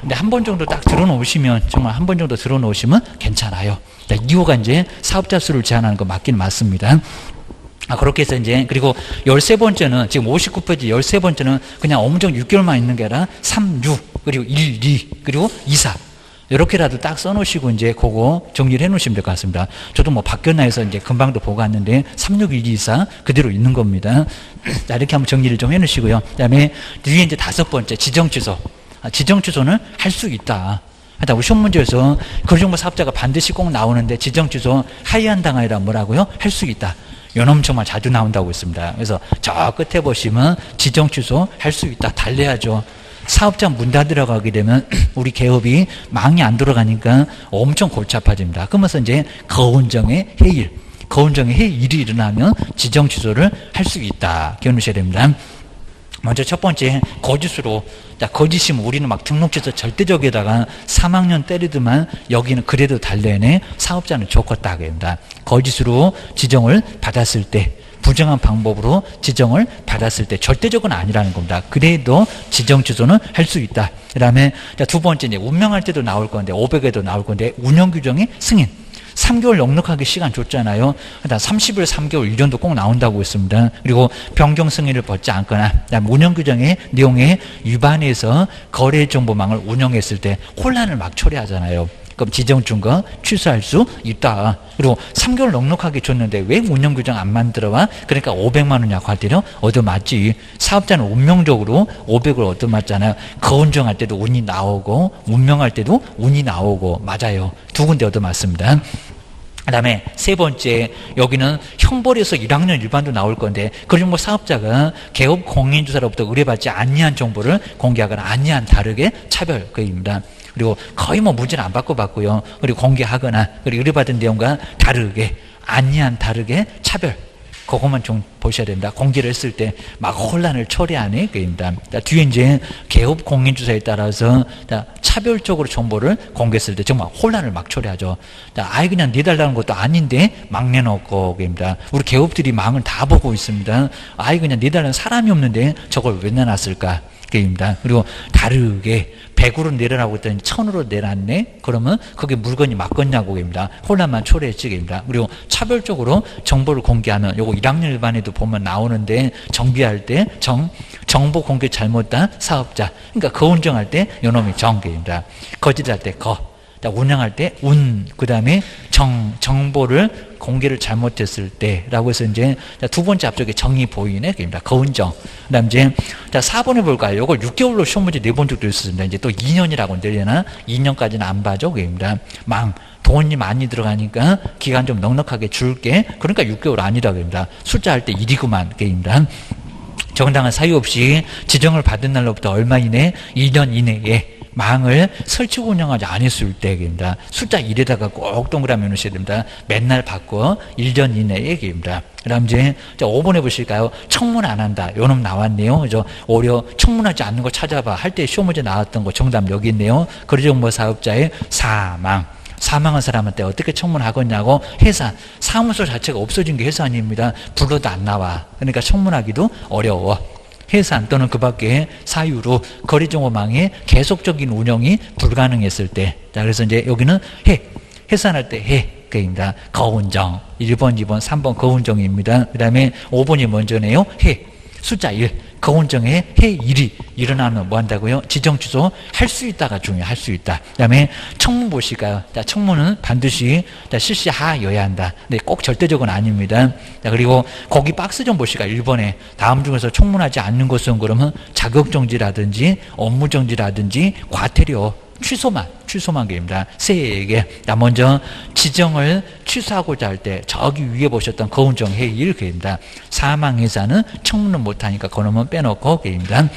근데 한 번 정도 딱 들어놓으시면, 정말 한 번 정도 들어놓으시면 괜찮아요. 2호가 이제 사업자 수를 제한하는 거 맞긴 맞습니다. 그렇게 해서 이제, 그리고 13번째는, 지금 59페이지 13번째는 그냥 엄정 6개월만 있는 게 아니라 3, 6, 그리고 1, 2, 그리고 2, 4. 이렇게라도 딱 써놓으시고 이제 그거 정리를 해 놓으시면 될 것 같습니다. 저도 뭐 바뀌었나 해서 이제 금방도 보고 왔는데 3, 6, 1, 2, 4 그대로 있는 겁니다. 자, 이렇게 한번 정리를 좀 해 놓으시고요. 그 다음에 뒤에 이제 5번째, 지정취소. 지정취소는 할 수 있다. 하여튼 우리 시험 문제에서 거주정보 사업자가 반드시 꼭 나오는데 지정취소 하이한 당하이라 뭐라고요? 할 수 있다. 요놈 정말 자주 나온다고 있습니다. 그래서 저 끝에 보시면 지정취소 할 수 있다. 달래야죠. 사업자 문 닫으러 가게 되면 우리 개업이 망이 안 들어가니까 엄청 골치 아파집니다. 그러면서 이제 거운정의 해일, 거운정의 해일이 일어나면 지정 취소를 할 수 있다. 기억하셔야 됩니다. 먼저 첫 번째, 거짓으로. 자, 거짓이면 우리는 막 등록처에서 절대적에다가 3학년 때리더만 여기는 그래도 달래네. 사업자는 좋겠다 합니다. 거짓으로 지정을 받았을 때, 부정한 방법으로 지정을 받았을 때 절대적은 아니라는 겁니다. 그래도 지정 취소는 할 수 있다. 그 다음에 두 번째, 이제 운명할 때도 나올 건데 500에도 나올 건데 운영 규정의 승인. 3개월 넉넉하게 시간 줬잖아요. 그다음 30일 3개월 1년도 꼭 나온다고 했습니다. 그리고 변경 승인을 받지 않거나, 그다음 운영 규정의 내용에 위반해서 거래 정보망을 운영했을 때 혼란을 막 초래하잖아요. 그럼 지정 증거 취소할 수 있다. 그리고 3개월 넉넉하게 줬는데 왜 운영 규정 안 만들어와? 그러니까 500만 원 약화되려 얻어맞지. 사업자는 운명적으로 500을 얻어맞잖아요. 거운정할 때도 운이 나오고 운명할 때도 운이 나오고 맞아요. 두 군데 얻어맞습니다. 그 다음에 세 번째, 여기는 형벌에서 1학년 일반도 나올 건데 그리고 뭐 사업자가 개업 공인주사로부터 의뢰받지 아니한 정보를 공개하거나 아니한 다르게 차별 그입니다. 그리고 거의 뭐 문제는 안 받고요. 그리고 공개하거나 그리고 의뢰받은 내용과 다르게 아니한 다르게 차별. 그것만 좀 보셔야 됩니다. 공개를 했을 때 막 혼란을 초래하는 거입니다. 뒤에 이제 개업 공인주사에 따라서 차별적으로 정보를 공개했을 때 정말 혼란을 막 초래하죠. 아예 그냥 내달라는 것도 아닌데 막 내놓고 그입니다. 우리 개업들이 망을 다 보고 있습니다. 아예 그냥 내달라는 사람이 없는데 저걸 왜 내놨을까? 입니다. 그리고 다르게 100으로 내려라고 했더니 1000으로 내놨네? 그러면 그게 물건이 맞겠냐고 입니다. 혼란만 초래했지 입니다. 그리고 차별적으로 정보를 공개하는 요거 1학년 일반에도 보면 나오는데 정비할 때 정보 공개 잘못한 사업자. 그러니까 거운정할 때 요놈이 정계입니다. 거짓할 때 거. 운영할 때 운, 그 다음에 정보를 공개를 잘못했을 때라고 해서 이제 두 번째 앞쪽에 정이 보이네. 그입니다. 거운정. 그 다음 이제 4번에 볼까요? 이걸 6개월로 시험 문제 내본 적도 있었습니다. 이제 또 2년이라고 내려나 2년까지는 안 봐줘. 그입니다. 돈이 많이 들어가니까 기간 좀 넉넉하게 줄게. 그러니까 6개월 아니라고 합니다. 숫자 할 때 1이구만. 그입니다. 정당한 사유 없이 지정을 받은 날로부터 얼마 이내? 2년 이내에 망을 설치고 운영하지 않았을 때입니다. 숫자 1에다가 꼭 동그라미 놓으셔야 됩니다. 맨날 바꿔 1년 이내의 얘기입니다. 그 다음 이제 5번 해보실까요? 청문 안 한다. 요 놈 나왔네요. 그죠? 오히려 청문하지 않는 거 찾아봐. 할 때 시험 문제 나왔던 거 정답 여기 있네요. 거래정보 사업자의 사망. 사망한 사람한테 어떻게 청문하겠냐고. 회사, 사무소 자체가 없어진 게 회사 아닙니다. 불러도 안 나와. 그러니까 청문하기도 어려워. 해산 또는 그 밖의 사유로 거래정보망의 계속적인 운영이 불가능했을 때. 자, 그래서 이제 여기는 해산할 때 해입니다. 거운정. 1번, 2번, 3번 거운정입니다. 그 다음에 5번이 먼저네요. 숫자 1. 거운정에 해일이 일어나면 뭐 한다고요? 지정 취소 할 수 있다가 중요해. 할 수 있다. 그 다음에 청문 보실까요? 자, 청문은 반드시 실시하여야 한다. 근데 꼭 절대적은 아닙니다. 자, 그리고 거기 박스 좀 보실까요? 1번에 다음 중에서 청문하지 않는 것은 그러면 자격정지라든지 업무정지라든지 과태료 취소만 게입니다. 세에게. 먼저 지정을 취소하고자 할 때 저기 위에 보셨던 거운정 해일 게입니다. 사망해사는 청문을 못하니까 그놈은 빼놓고 게입니다.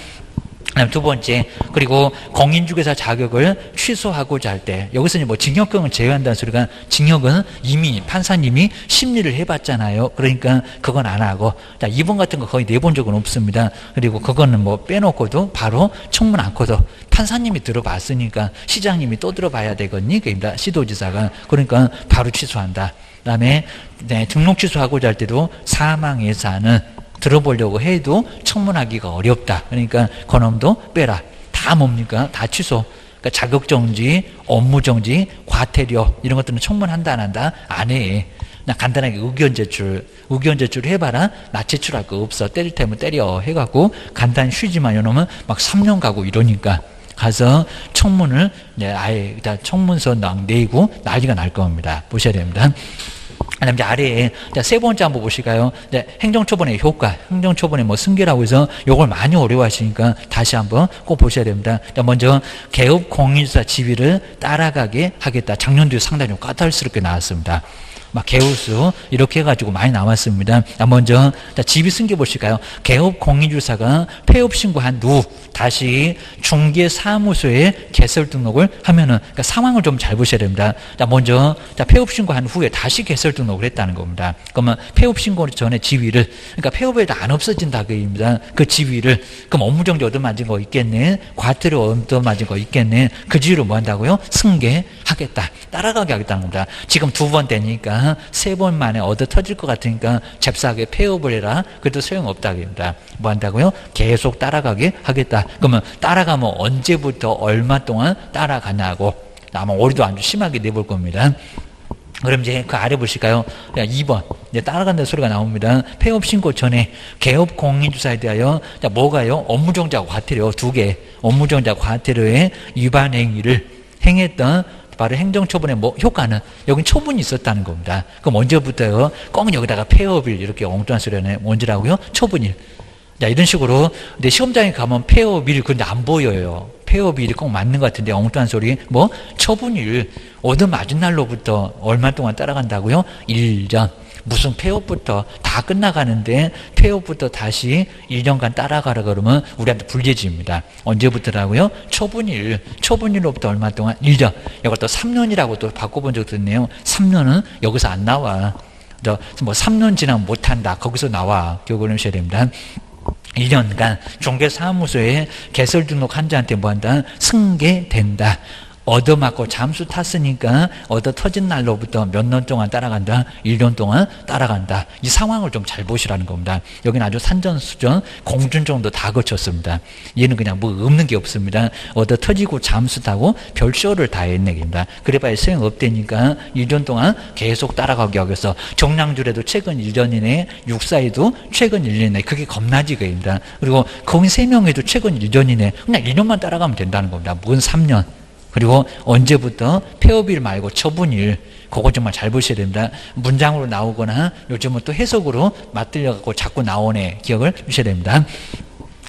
두 번째, 그리고 공인중개사 자격을 취소하고자 할 때, 여기서 뭐 징역형은 제외한다는 소리가, 징역은 이미 판사님이 심리를 해봤잖아요. 그러니까 그건 안 하고, 자, 2번 같은 거 거의 내본 적은 없습니다. 그리고 그거는 뭐 빼놓고도 바로 청문 않고도 판사님이 들어봤으니까 시장님이 또 들어봐야 되겠니? 그입니다. 시도지사가. 그러니까 바로 취소한다. 그 다음에 등록 취소하고자 할 때도 사망예사는 들어보려고 해도 청문하기가 어렵다. 그러니까 그놈도 빼라. 다 뭡니까? 다 취소. 그러니까 자격정지, 업무정지, 과태료 이런 것들은 청문한다 안 한다? 안 해. 나 간단하게 의견 제출 해봐라. 나 제출할 거 없어. 때릴 테면 때려 해갖고 간단히 쉬지만 이놈은 막 3년 가고 이러니까 가서 청문을 아예 청문서 내고 난리가 날 겁니다. 보셔야 됩니다. 그다음 이제 아래에 세 번째 한번 보실까요? 행정처분의 효과, 행정처분의 뭐 승계라고 해서 요걸 많이 어려워하시니까 다시 한번 꼭 보셔야 됩니다. 먼저 개업 공인주사 지위를 따라가게 하겠다. 작년도에 상당히 좀 까탈스럽게 나왔습니다. 막 개우수 이렇게 해가지고 많이 나왔습니다. 먼저 지위 승계 보실까요? 개업 공인주사가 폐업 신고한 후 다시 중개사무소에 개설 등록을 하면은, 그러니까 상황을 좀 잘 보셔야 됩니다. 먼저 폐업 신고한 후에 다시 개설 등록을 했다는 겁니다. 그러면 폐업 신고 전에 지위를, 그러니까 폐업에도 안 없어진다 그입니다. 그 지위를, 그럼 업무정지 얻어맞은 거 있겠네, 과태료 얻어맞은 거 있겠네, 그 지위로 뭐 한다고요? 승계하겠다, 따라가게 하겠다는 겁니다. 지금 2번 되니까 3번 만에 얻어 터질 것 같으니까 잽싸게 폐업을 해라. 그래도 소용없다 그입니다. 뭐 한다고요? 계속 따라가게 하겠다. 그러면 따라가면 언제부터 얼마 동안 따라가냐고 아마 오류도 아주 심하게 내볼 겁니다. 그럼 이제 그 아래 보실까요? 2번. 이제 따라간다는 소리가 나옵니다. 폐업 신고 전에 개업 공인주사에 대하여 뭐가요? 업무정지하고 과태료 2개. 업무정지하고 과태료의 위반 행위를 행했던 바로 행정처분의 뭐 효과는, 여긴 처분이 있었다는 겁니다. 그럼 언제부터요? 꼭 여기다가 폐업일 이렇게 엉뚱한 소리네. 언제라고요? 처분일. 자, 이런 식으로. 근데 시험장에 가면 폐업일 근데 안 보여요. 폐업일이 꼭 맞는 것 같은데 엉뚱한 소리. 뭐 처분일. 얻어맞은 날로부터 얼마 동안 따라간다고요? 1년. 무슨 폐업부터 다 끝나가는데 폐업부터 다시 1년간 따라가라 그러면 우리한테 불리해집니다. 언제부터라고요? 처분일로부터 얼마 동안? 1년. 이것도 3년이라고 또 바꿔본 적도 있네요. 3년은 여기서 안 나와. 뭐 3년 지나면 못한다. 거기서 나와. 기억을 하셔야 됩니다. 1년간 중개사무소에 개설 등록 한자한테 뭐 한다? 승계된다. 얻어맞고 잠수 탔으니까 얻어 터진 날로부터 몇 년 동안 따라간다? 1년 동안 따라간다. 이 상황을 좀 잘 보시라는 겁니다. 여기는 아주 산전수전, 공준정도 다 거쳤습니다. 얘는 그냥 뭐 없는 게 없습니다. 얻어 터지고 잠수 타고 별쇼를 다 했네 입니다. 그래봐야 소용없다니까 1년 동안 계속 따라가게 하겠어. 정량줄에도 최근 1년 이내, 육사에도 최근 1년 이내. 그게 겁나지 그입니다. 그리고 거긴 3명에도 최근 1년 이내. 그냥 1년만 따라가면 된다는 겁니다. 뭔 3년. 그리고 언제부터 폐업일 말고 처분일, 그거 정말 잘 보셔야 됩니다. 문장으로 나오거나 요즘은 또 해석으로 맞들려갖고 자꾸 나오네. 기억을 주셔야 됩니다.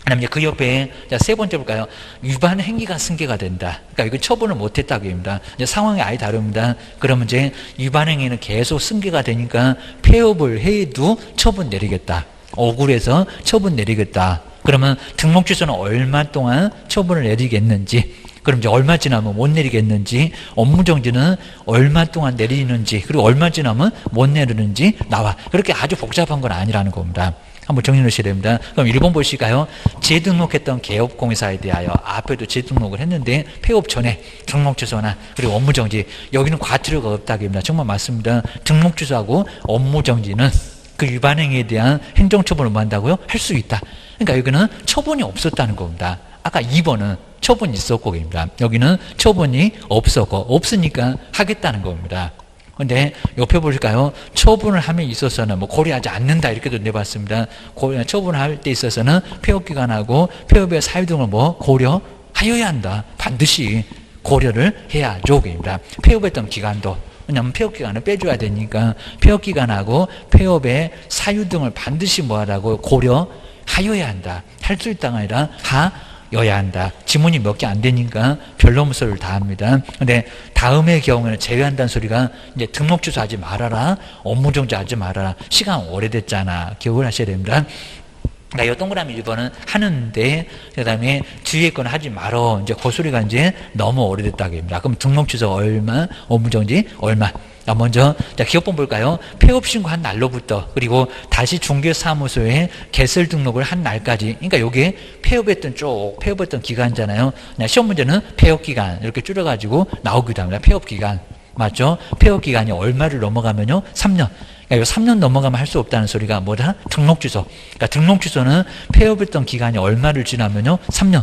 그다음 이제 그 옆에 세 번째 볼까요? 위반 행위가 승계가 된다. 그러니까 이거 처분을 못했다고 합니다. 이제 상황이 아예 다릅니다. 그러면 이제 위반 행위는 계속 승계가 되니까 폐업을 해도 처분 내리겠다. 억울해서 처분 내리겠다. 그러면 등록 취소는 얼마 동안 처분을 내리겠는지. 그럼 이제 얼마 지나면 못 내리겠는지, 업무정지는 얼마 동안 내리는지, 그리고 얼마 지나면 못 내리는지 나와. 그렇게 아주 복잡한 건 아니라는 겁니다. 한번 정리해 놓으셔야 됩니다. 그럼 1번 보실까요? 재등록했던 개업공사에 대하여 앞에도 재등록을 했는데 폐업 전에 등록 취소나 그리고 업무정지, 여기는 과태료가 없다기입니다. 정말 맞습니다. 등록 취소하고 업무정지는 그 위반 행위에 대한 행정처분을 뭐 한다고요? 할 수 있다. 그러니까 여기는 처분이 없었다는 겁니다. 아까 2번은 처분이 있었고, 여기는 처분이 없었고, 없으니까 하겠다는 겁니다. 근데 옆에 보실까요? 처분을 함에 있어서는 뭐 고려하지 않는다 이렇게도 내봤습니다. 처분할 때 있어서는 폐업기간하고 폐업의 사유 등을 뭐 고려하여야 한다. 반드시 고려를 해야죠. 폐업했던 기간도, 왜냐하면 폐업기간을 빼줘야 되니까 폐업기간하고 폐업의 사유 등을 반드시 뭐 하라고 고려하여야 한다. 할 수 있다가 아니라 여야 한다. 지문이 몇 개 안 되니까 변론문서를 다 합니다. 근데 다음의 경우에는 제외한다는 소리가 이제 등록 취소하지 말아라, 업무정지 하지 말아라. 시간 오래됐잖아. 기억을 하셔야 됩니다. 그러니까 이 동그라미 1번은 하는데, 그 다음에 뒤에 건 하지 말어. 이제 그 소리가 이제 너무 오래됐다입니다. 그럼 등록 취소 얼마, 업무정지 얼마. 먼저 기업번 볼까요? 폐업 신고한 날로부터 그리고 다시 중개사무소에 개설 등록을 한 날까지. 그러니까 이게 폐업했던 기간이잖아요. 시험 문제는 폐업 기간 이렇게 줄여가지고 나오기도 합니다. 폐업 기간 맞죠? 폐업 기간이 얼마를 넘어가면요? 3년. 그러니까 이 3년 넘어가면 할 수 없다는 소리가 뭐다? 등록 취소. 그러니까 등록 취소는 폐업했던 기간이 얼마를 지나면요? 3년.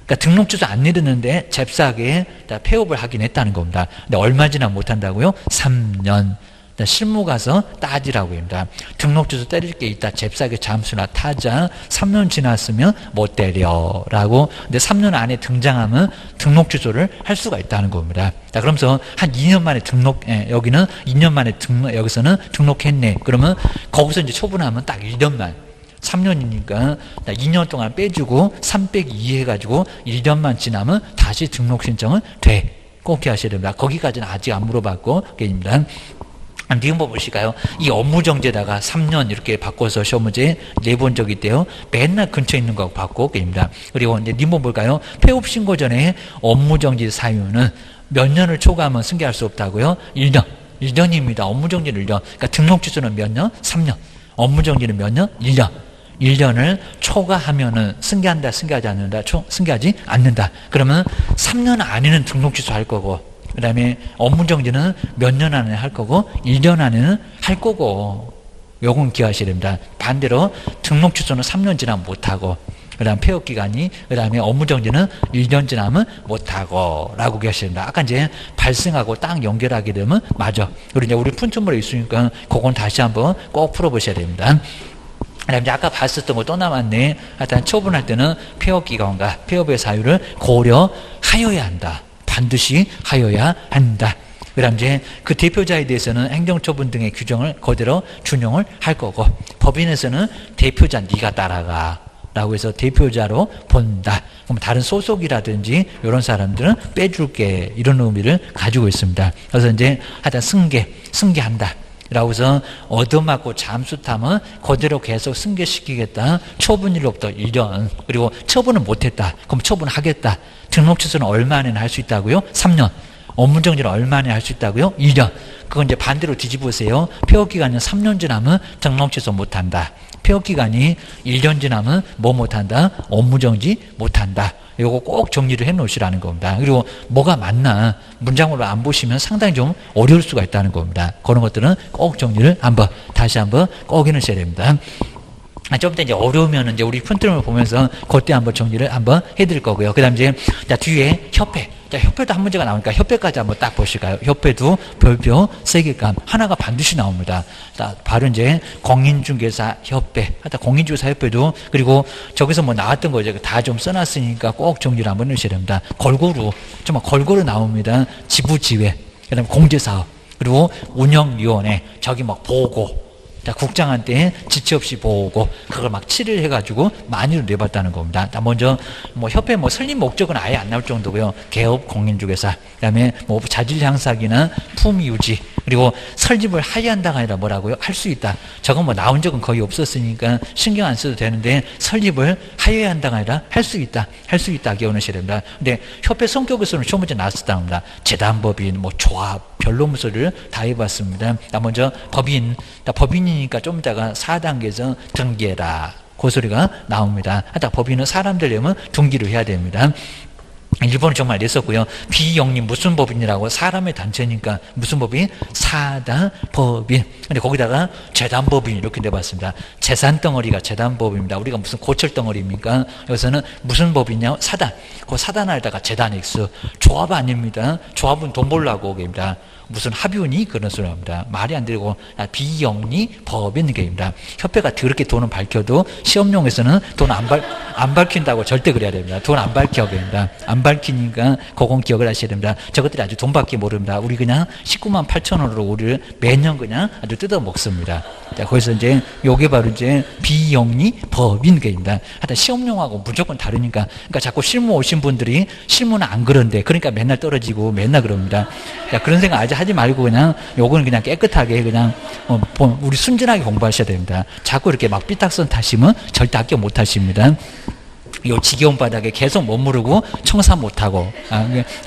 그러니까 등록 취소 안 내렸는데 잽싸게 폐업을 하긴 했다는 겁니다. 근데 얼마 지나면 못 한다고요? 3년. 실무 가서 따지라고 합니다. 등록 취소 때릴 게 있다. 잽싸게 잠수나 타자. 3년 지났으면 못 때려라고. 근데 3년 안에 등장하면 등록 취소를 할 수가 있다는 겁니다. 자, 그러면서 한 2년 만에 여기는 2년 만에 여기서는 등록했네. 그러면 거기서 이제 처분하면 딱 1년만. 3년이니까 2년 동안 빼주고 3 빼기 2 해가지고 1년만 지나면 다시 등록 신청은 돼. 꼭 하셔야 됩니다. 거기까지는 아직 안 물어봤고, 게임입니다. 니은 법 보실까요? 이 업무정지에다가 3년 이렇게 바꿔서 시험 문제 내본 적이 있대요. 맨날 근처에 있는 거 받고, 게임입니다. 그리고 이제 니은 법 볼까요? 폐업 신고 전에 업무정지 사유는 몇 년을 초과하면 승계할 수 없다고요? 1년. 1년입니다. 업무정지는 1년. 그러니까 등록 취소는 몇 년? 3년. 업무정지는 몇 년? 1년. 1년을 초과하면은 승계한다, 승계하지 않는다, 승계하지 않는다. 그러면 3년 안에는 등록 취소할 거고, 그 다음에 업무정지는 몇 년 안에 할 거고, 1년 안에는 할 거고, 요건 기억하셔야 됩니다. 반대로 등록 취소는 3년 지나면 못하고, 그 다음 폐업기간이, 그 다음에 업무정지는 1년 지나면 못하고, 라고 기억하셔야 됩니다. 아까 이제 발생하고 딱 연결하게 되면 맞아. 그리고 이제 우리 푼투물에 있으니까 그건 다시 한번 꼭 풀어보셔야 됩니다. 그다음에 이제 아까 봤었던 거 또 남았네. 하여튼 처분할 때는 폐업기간과 폐업의 사유를 고려하여야 한다. 반드시 하여야 한다. 그 다음 이제 그 대표자에 대해서는 행정처분 등의 규정을 그대로 준용을 할 거고, 법인에서는 대표자 네가 따라가 라고 해서 대표자로 본다. 그럼 다른 소속이라든지 이런 사람들은 빼줄게, 이런 의미를 가지고 있습니다. 그래서 이제 하여튼 승계한다 라고 해서 얻어맞고 잠수타면 그대로 계속 승계시키겠다. 처분일로부터 1년. 그리고 처분은 못했다. 그럼 처분하겠다. 등록 취소는 얼마 안에는 할 수 있다고요? 3년. 업무정지는 얼마 안에 할 수 있다고요? 1년. 그건 이제 반대로 뒤집으세요. 폐업기간은 3년 지나면 등록 취소 못한다. 폐업기간이 1년 지나면 뭐 못한다? 업무정지 못한다. 이거 꼭 정리를 해 놓으시라는 겁니다. 그리고 뭐가 맞나 문장으로 안 보시면 상당히 좀 어려울 수가 있다는 겁니다. 그런 것들은 꼭 정리를 다시 한번 꼭 해 놓으셔야 됩니다. 좀 이따 이제 어려우면 이제 우리 푼트를 보면서 그때 한번 정리를 한번 해드릴 거고요. 그 다음 이제 뒤에 협회. 협회도 한 문제가 나오니까 협회까지 한번 딱 보실까요? 협회도 별표 3개감 하나가 반드시 나옵니다. 바로 이제 공인중개사 협회, 하여튼 공인중개사 협회도, 그리고 저기서 뭐 나왔던 거 이제 다 좀 써놨으니까 꼭 정리를 한번 해주셔야 됩니다. 정말 골고루 나옵니다. 지부지회, 그 다음에 공제사업, 그리고 운영위원회, 저기 막 보고, 국장한테 지체 없이 보고 그걸 막 칠을 해가지고 많이로 내봤다는 겁니다. 먼저 뭐 협회 뭐 설립 목적은 아예 안 나올 정도고요. 개업 공인중개사, 그다음에 뭐 자질 향상이나 품위 유지, 그리고 설립을 하야한다가 아니라 뭐라고요? 할 수 있다. 저건 뭐 나온 적은 거의 없었으니까 신경 안 써도 되는데 설립을 하여야 한다가 아니라 할 수 있다. 할 수 있다. 기억하셔야 됩니다. 근데 협회 성격에서는 처음 번째 나왔었다 합니다. 재단법인, 뭐 조합, 변론문서를 다 해봤습니다. 먼저 법인, 법인이니까 좀 이따가 4단계에서 등기해라. 그 소리가 나옵니다. 하다 법인은 사람들 내면 등기를 해야 됩니다. 일본은 정말 냈었고요. 비영리 무슨 법인이라고 사람의 단체니까 무슨 법인? 사단법인. 근데 거기다가 재단법인 이렇게 내봤습니다. 재산덩어리가 재단법입니다. 우리가 무슨 고철덩어리입니까? 여기서는 무슨 법이냐? 사단. 그 사단에다가 재단 X. 조합 아닙니다. 조합은 돈 벌라고 입니다. 무슨 합의원이 그런 소리 합니다. 말이 안 되고 비영리 법인계입니다. 협회가 그렇게 돈은 밝혀도 시험용에서는 돈 안 밝힌다고 절대 그래야 됩니다. 돈 안 밝혀 됩니다. 안 밝히니까 그건 기억을 하셔야 됩니다. 저것들이 아주 돈밖에 모릅니다. 우리 그냥 19만 8천 원으로 우리를 매년 그냥 아주 뜯어 먹습니다. 자, 거기서 이제 요게 바로 이제 비영리 법인계입니다. 하여튼 시험용하고 무조건 다르니까. 그러니까 자꾸 실무 오신 분들이 실무는 안 그런데 그러니까 맨날 떨어지고 맨날 그럽니다. 자, 그런 생각 아직 하지 말고 그냥 요거는 그냥 깨끗하게 그냥 우리 순진하게 공부하셔야 됩니다. 자꾸 이렇게 막 삐딱선 타시면 절대 합격 못 하십니다. 요 지겨운 바닥에 계속 머무르고 청산 못하고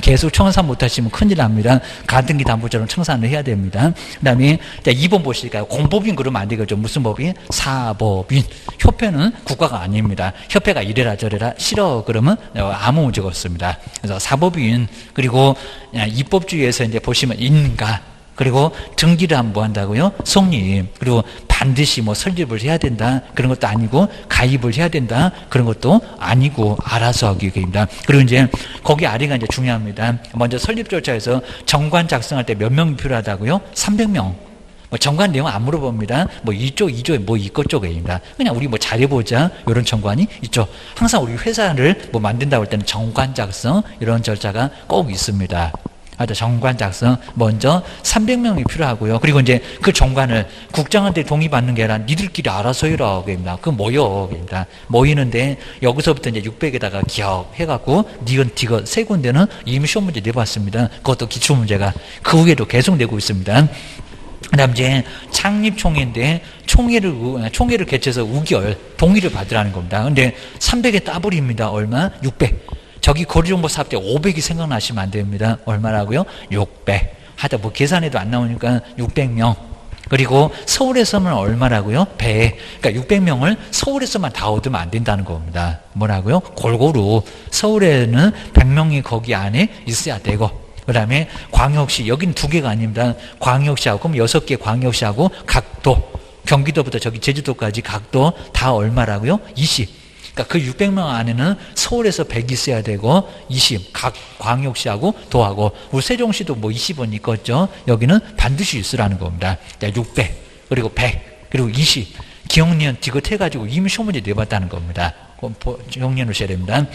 계속 청산 못하시면 큰일 납니다. 가등기 담보처럼 청산을 해야 됩니다. 그 다음에 2번 보실까요? 공법인 그러면 안 되겠죠. 무슨 법인? 사법인. 협회는 국가가 아닙니다. 협회가 이래라 저래라 싫어 그러면 아무 문제가 없습니다. 그래서 사법인 그리고 입법주의에서 이제 보시면 인가 그리고 등기를 한번 한다고요? 성립. 그리고 반드시 뭐 설립을 해야 된다. 그런 것도 아니고 가입을 해야 된다. 그런 것도 아니고 알아서 하기 입니다. 그리고 이제 거기 아래가 이제 중요합니다. 먼저 설립 절차에서 정관 작성할 때 몇 명이 필요하다고요? 300명. 뭐 정관 내용 안 물어봅니다. 뭐 이쪽, 이쪽에 뭐 이것 쪽에입니다. 그냥 우리 뭐 잘해보자. 이런 정관이 있죠. 항상 우리 회사를 뭐 만든다고 할 때는 정관 작성 이런 절차가 꼭 있습니다. 정관 작성 먼저 300명이 필요하고요. 그리고 이제 그 정관을 국장한테 동의받는 게 아니라 니들끼리 알아서 해라. 그 모여. 모이는데 여기서부터 이제 600에다가 기억해갖고 니은 디귿 세 군데는 이미 시험 문제 내봤습니다. 그것도 기출문제가 그 후에도 계속 내고 있습니다. 그 다음 이제 창립총회인데 총회를 개최해서 우결 동의를 받으라는 겁니다. 근데 300에 따블입니다. 얼마? 600. 저기 거리정보 사업 때 500이 생각나시면 안 됩니다. 얼마라고요? 600. 하다 뭐 계산해도 안 나오니까 600명. 그리고 서울에서는 얼마라고요? 100. 그러니까 600명을 서울에서만 다 얻으면 안 된다는 겁니다. 뭐라고요? 골고루 서울에는 100명이 거기 안에 있어야 되고 그 다음에 광역시 여기는 2개가 아닙니다. 광역시하고 그럼 6개 광역시하고 각도 경기도부터 저기 제주도까지 각도 다 얼마라고요? 20. 그러니까 그 600명 안에는 서울에서 100이 있어야 되고 20, 각 광역시하고 도하고 우리 세종시도 뭐 20원 있겠죠. 여기는 반드시 있으라는 겁니다. 600 그리고 100 그리고 20 기억년 디귿 해가지고 이미 시험문제 내봤다는 겁니다. 기억해 놓으셔야 됩니다.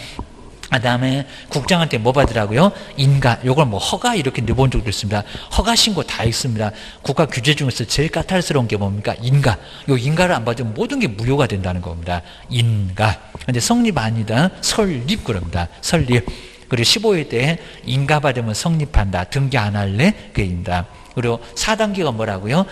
그 다음에 국장한테 뭐 받으라고요? 인가. 요걸 뭐 허가 이렇게 내본 적도 있습니다. 허가 신고 다 있습니다. 국가 규제 중에서 제일 까탈스러운 게 뭡니까? 인가. 요 인가를 안 받으면 모든 게 무효가 된다는 겁니다. 인가. 근데 성립 아니다. 설립 그럽니다. 설립. 그리고 15회 때 인가 받으면 성립한다. 등기 안 할래? 그입니다. 그리고 4단계가 뭐라고요?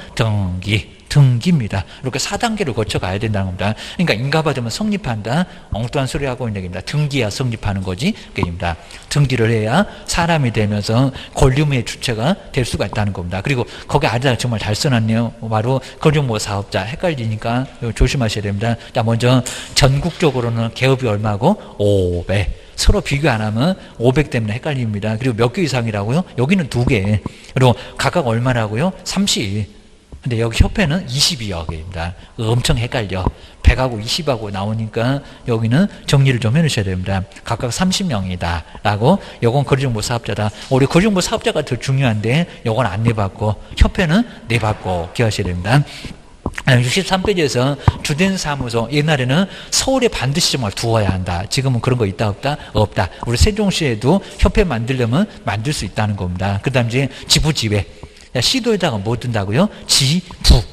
등기입니다. 이렇게 4단계를 거쳐 가야 된다는 겁니다. 그러니까 인가받으면 성립한다. 엉뚱한 소리 하고 있는 겁니다. 등기야 성립하는 거지. 그입니다. 등기를 해야 사람이 되면서 권리의무의 주체가 될 수가 있다는 겁니다. 그리고 거기 아래다 정말 잘 써놨네요. 바로 거주뭐 사업자 헷갈리니까 조심하셔야 됩니다. 자, 먼저 전국적으로는 개업이 얼마고? 500. 서로 비교 안 하면 500 때문에 헷갈립니다. 그리고 몇 개 이상이라고요? 여기는 2개. 그리고 각각 얼마라고요? 30. 근데 여기 협회는 22여 개입니다. 엄청 헷갈려. 100하고 20하고 나오니까 여기는 정리를 좀 해놓으셔야 됩니다. 각각 30명이다. 라고, 요건 거리정보 사업자다. 우리 거리정보 사업자가 더 중요한데, 요건 안 내봤고, 협회는 내봤고, 기억하셔야 됩니다. 63페이지에서 주된 사무소, 옛날에는 서울에 반드시 정말 두어야 한다. 지금은 그런 거 있다 없다? 없다. 우리 세종시에도 협회 만들려면 만들 수 있다는 겁니다. 그 다음 이제 지부지회. 시도에다가 뭐 든다고요? 지부.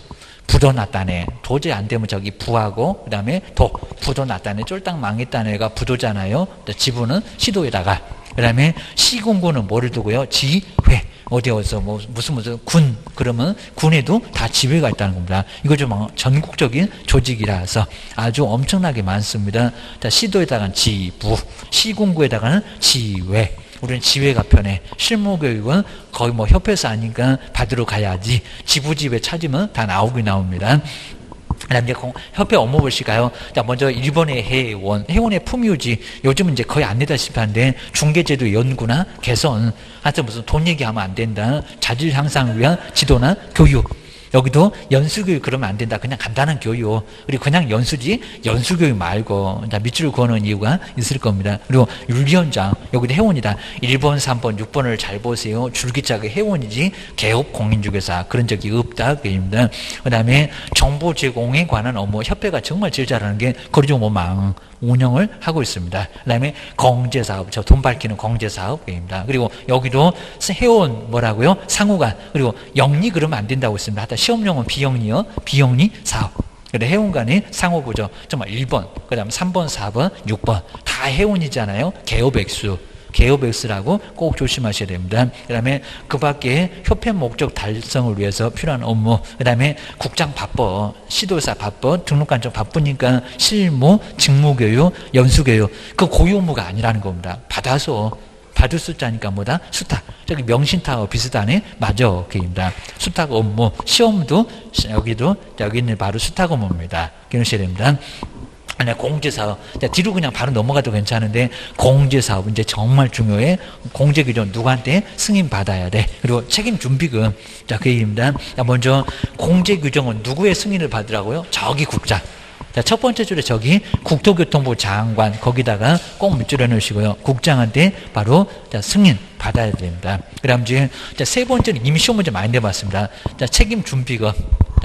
부도 났다네. 도저히 안 되면 저기 부하고, 그 다음에 부도 났다네. 쫄딱 망했다네. 가 부도잖아요. 지부는 시도에다가. 그 다음에 시공고는 뭐를 두고요? 지회. 어디서 뭐 무슨 군 그러면 군에도 다 지회가 있다는 겁니다. 이거 좀 전국적인 조직이라서 아주 엄청나게 많습니다. 자, 시도에다가는 지부, 시군구에다가는 지회. 우리는 지회가 편해. 실무교육은 거의 뭐 협회에서 하니까 받으러 가야지. 지부지회 찾으면 다 나오긴 나옵니다. 그다음 이제 협회 업무 보실까요? 자, 먼저 일본의 회원의 품위유지. 요즘은 이제 거의 안 내다시피 한데 중개제도 연구나 개선, 하여튼 무슨 돈 얘기하면 안 된다. 자질 향상을 위한 지도나 교육. 여기도 연수교육 그러면 안 된다. 그냥 간단한 교육. 그리고 그냥 연수지 연수교육 말고 밑줄을 그어놓은 이유가 있을 겁니다. 그리고 윤리원장 여기도 회원이다. 1번, 3번, 6번을 잘 보세요. 줄기차게 회원이지 개업 공인중개사 그런 적이 없다. 그입니다. 그 다음에 정보 제공에 관한 업무 협회가 정말 제일 잘하는 게 거리정보망 운영을 하고 있습니다. 그 다음에 공제사업, 저 돈 밝히는 공제사업입니다. 그리고 여기도 회원 뭐라고요? 상호간. 그리고 영리 그러면 안 된다고 했습니다. 하여튼 시험용은 비영리요. 비영리 사업. 그래 회원 간의 상호보죠. 정말 1번, 그 다음 3번, 4번, 6번. 다 회원이잖아요. 개업액수. 개업액수라고 꼭 조심하셔야 됩니다. 그 다음에 그 밖에 협회 목적 달성을 위해서 필요한 업무, 그 다음에 국장 바빠, 시도사 바빠, 등록관청 바쁘니까 실무, 직무교육, 연수교육, 그 고유 업무가 아니라는 겁니다. 받아서 받을 숫자니까 뭐다? 수탁. 저기 명신탁하고 비슷하네? 맞아. 그입니다. 수탁 업무, 시험도 여기는 바로 수탁 업무입니다. 기억하셔야 됩니다. 아니, 공제사업. 뒤로 그냥 바로 넘어가도 괜찮은데, 공제사업, 이제 정말 중요해. 공제규정 누구한테 승인받아야 돼. 그리고 책임준비금. 자, 그 얘기입니다. 자, 먼저, 공제규정은 누구의 승인을 받으라고요? 저기 국장. 자, 첫 번째 줄에 저기 국토교통부 장관, 거기다가 꼭 밑줄에 넣으시고요. 국장한테 바로 승인 받아야 됩니다. 그 다음 이제, 세 번째는 이미 시험 문제 많이 내봤습니다. 자, 책임준비금.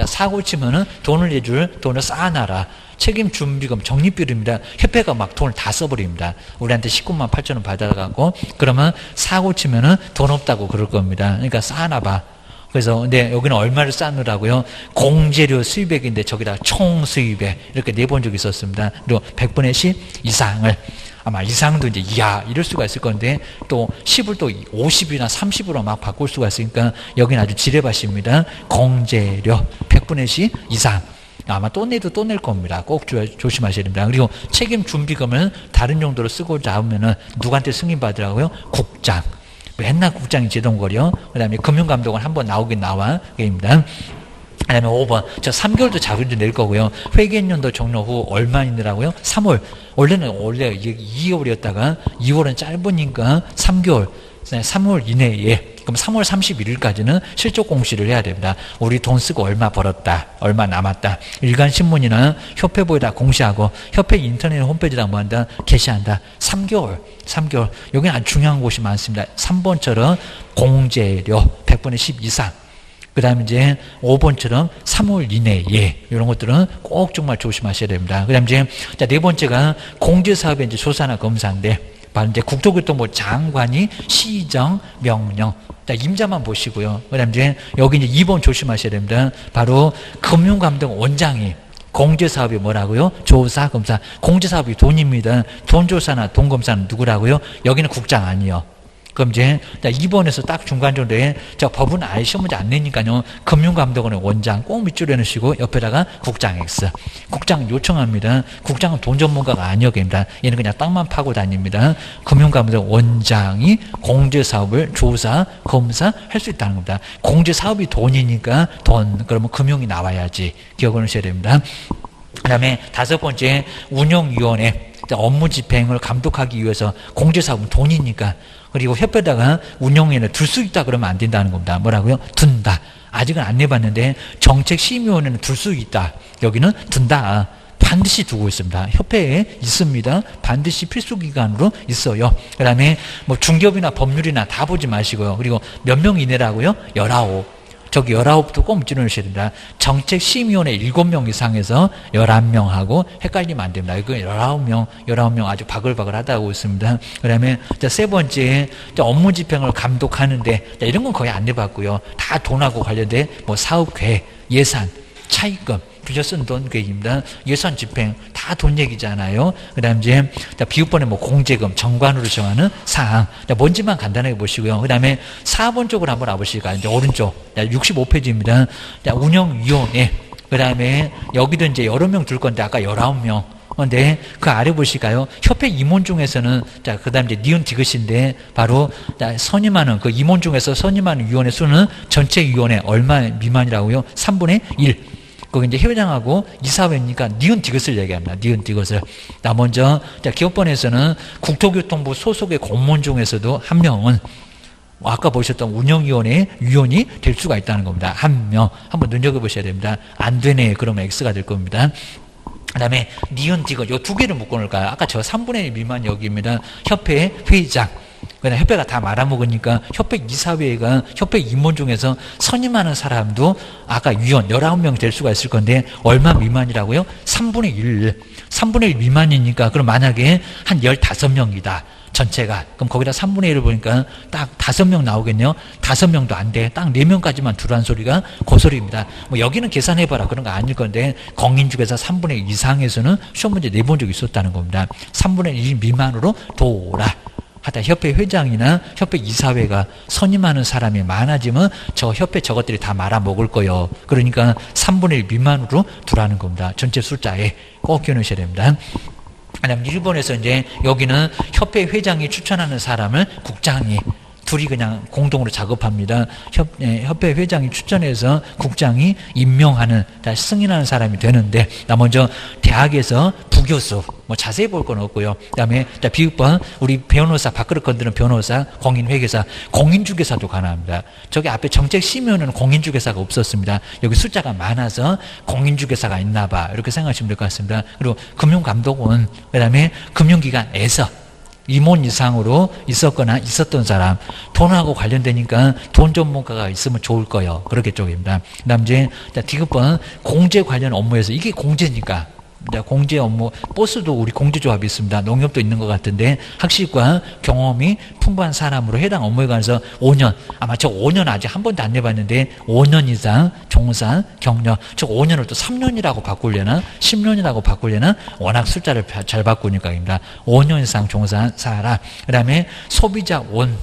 자, 사고 치면은 돈을 내줄 돈을 쌓아놔라. 책임준비금 적립비율입니다. 협회가 막 돈을 다 써버립니다. 우리한테 19만 8천 원 받아가고 그러면 사고 치면은 돈 없다고 그럴 겁니다. 그러니까 쌓아놔봐. 그래서 근데 여기는 얼마를 쌓느라고요? 공제료 수입액인데 저기다 총 수입액 이렇게 내본 적이 있었습니다. 그리고 100분의 10 이상을 아마 이상도 이제 이하 이럴 수가 있을 건데 또 10을 또 50이나 30으로 막 바꿀 수가 있으니까 여기는 아주 지뢰밭입니다. 공제료 100분의 10 이상. 아마 또 내도 또 낼 겁니다. 꼭 조심하셔야 됩니다. 그리고 책임 준비금을 다른 용도로 쓰고자 하면은 누구한테 승인받으라고요? 국장. 맨날 국장이 제동거려. 그 다음에 금융감독은 한번 나오긴 나와. 그입니다. 그 다음에 5번. 저 3개월도 자금도 낼 거고요. 회계연도 종료 후 얼마이더라고요? 3월. 원래 2개월이었다가 2월은 짧으니까 3개월. 3월 이내에. 그럼 3월 31일까지는 실적 공시를 해야 됩니다. 우리 돈 쓰고 얼마 벌었다, 얼마 남았다. 일간신문이나 협회보에다 공시하고 협회 인터넷 홈페이지에다 뭐 한다? 게시한다. 3개월. 여기는 아주 중요한 곳이 많습니다. 3번처럼 공제료 100분의 10 이상. 그 다음에 이제 5번처럼 3월 이내에 이런 것들은 꼭 정말 조심하셔야 됩니다. 그 다음에 이제 네 번째가 공제사업의 이제 조사나 검사인데 바로 이제 국토교통부 장관이 시정 명령. 자, 임자만 보시고요. 그 다음에 이제 여기 이제 2번 조심하셔야 됩니다. 바로 금융감독 원장이 공제사업이 뭐라고요? 조사, 검사. 공제사업이 돈입니다. 돈조사나 돈검사는 누구라고요? 여기는 국장 아니요. 그럼 이제 2번에서 딱 중간 정도에 저 법은 아예 시험 문제 안 내니까요. 금융감독원의 원장 꼭 밑줄에 넣으시고 옆에다가 국장 X. 국장 요청합니다. 국장은 돈 전문가가 아니어입니다. 얘는 그냥 땅만 파고 다닙니다. 금융감독 원장이 공제사업을 조사, 검사 할 수 있다는 겁니다. 공제사업이 돈이니까 돈, 그러면 금융이 나와야지. 기억을 하셔야 됩니다. 그 다음에 5번째 운영위원회. 업무 집행을 감독하기 위해서 공제사업은 돈이니까 그리고 협회에다가 운영위원회 둘 수 있다 그러면 안 된다는 겁니다. 뭐라고요? 둔다. 아직은 안 내봤는데 정책심의위원회는 둘 수 있다. 여기는 둔다. 반드시 두고 있습니다. 협회에 있습니다. 반드시 필수기관으로 있어요. 그 다음에 뭐 중개업이나 법률이나 다 보지 마시고요. 그리고 몇 명 이내라고요? 19. 저기 19도 꼭 찔러주셔야 됩니다. 정책심의위원회 7명 이상에서 11명하고 헷갈리면 안 됩니다. 이거 19명 아주 바글바글 하다고 있습니다. 그 다음에 세 번째, 업무 집행을 감독하는데, 이런 건 거의 안 내봤고요. 다 돈하고 관련된 뭐 사업계획, 예산, 차입금, 빌려 쓴 돈 계획입니다. 예산 집행 다 돈 얘기잖아요. 그다음 이제 비읍번에 뭐 공제금 정관으로 정하는 사항. 뭔지만 간단하게 보시고요. 그다음에 4번 쪽으로 한번 와보실까요? 이제 오른쪽 65페이지입니다. 운영위원회. 그다음에 여기도 이제 여러 명 둘 건데 아까 19명. 근데 그 아래 보실까요? 협회 임원 중에서는 그다음 이제 니은 디귿인데 바로 선임하는 그 임원 중에서 선임하는 위원회 수는 전체 위원회 얼마 미만이라고요? 3분의 1. 거기 이제 회장하고 이사회니까 니은 디귿을 얘기합니다. 니은 디귿을. 먼저 기업번에서는 국토교통부 소속의 공무원 중에서도 한 명은 아까 보셨던 운영위원회 위원이 될 수가 있다는 겁니다. 한 명. 한번 눈여겨보셔야 됩니다. 안 되네. 그러면 X가 될 겁니다. 그 다음에 니은 디귿 요 두 개를 묶어놓을까요? 아까 저 3분의 1 미만 여기입니다. 협회 회장. 그다음 협회가 다 말아먹으니까 협회 이사회가 협회 임원 중에서 선임하는 사람도 아까 위원 19명 될 수가 있을 건데 얼마 미만이라고요? 3분의 1. 3분의 1 미만이니까 그럼 만약에 한 15명이다. 전체가. 그럼 거기다 3분의 1을 보니까 딱 5명 나오겠네요. 5명도 안 돼. 딱 4명까지만 두란 소리가 그 소리입니다. 뭐 여기는 계산해봐라 그런 거 아닐 건데 공인중개사 3분의 1 이상에서는 시험 문제 내본 적이 있었다는 겁니다. 3분의 1 미만으로 도라. 하다 협회 회장이나 협회 이사회가 선임하는 사람이 많아지면 저 협회 저것들이 다 말아먹을 거예요. 그러니까 3분의 1 미만으로 두라는 겁니다. 전체 숫자에 꼭 기억하셔야 됩니다. 그다음 일본에서 이제 여기는 협회 회장이 추천하는 사람을 국장이 둘이 그냥 공동으로 작업합니다. 협회 회장이 추천해서 국장이 임명하는, 승인하는 사람이 되는데, 나 먼저 대학에서 부교수, 뭐 자세히 볼 건 없고요. 그 다음에 비읍번, 우리 변호사, 밥그릇 건드는 변호사, 공인회계사, 공인중개사도 가능합니다. 저기 앞에 정책심의원은 공인중개사가 없었습니다. 여기 숫자가 많아서 공인중개사가 있나 봐. 이렇게 생각하시면 될 것 같습니다. 그리고 금융감독원, 그 다음에 금융기관에서 임원 이상으로 있었거나 있었던 사람, 돈하고 관련되니까 돈 전문가가 있으면 좋을 거예요. 그렇게 쪽입니다. 그 다음 이제 디귿번 공제 관련 업무에서 이게 공제니까 공제 업무, 버스도 우리 공제조합이 있습니다. 농협도 있는 것 같은데 학식과 경험이 풍부한 사람으로 해당 업무에 관해서 5년, 아마 저 5년 아직 한 번도 안 내봤는데 5년 이상 종사, 경력, 저 5년을 또 3년이라고 바꾸려나 10년이라고 바꾸려나 워낙 숫자를 잘 바꾸니까입니다. 5년 이상 종사한 사람. 그 다음에 소비자 원.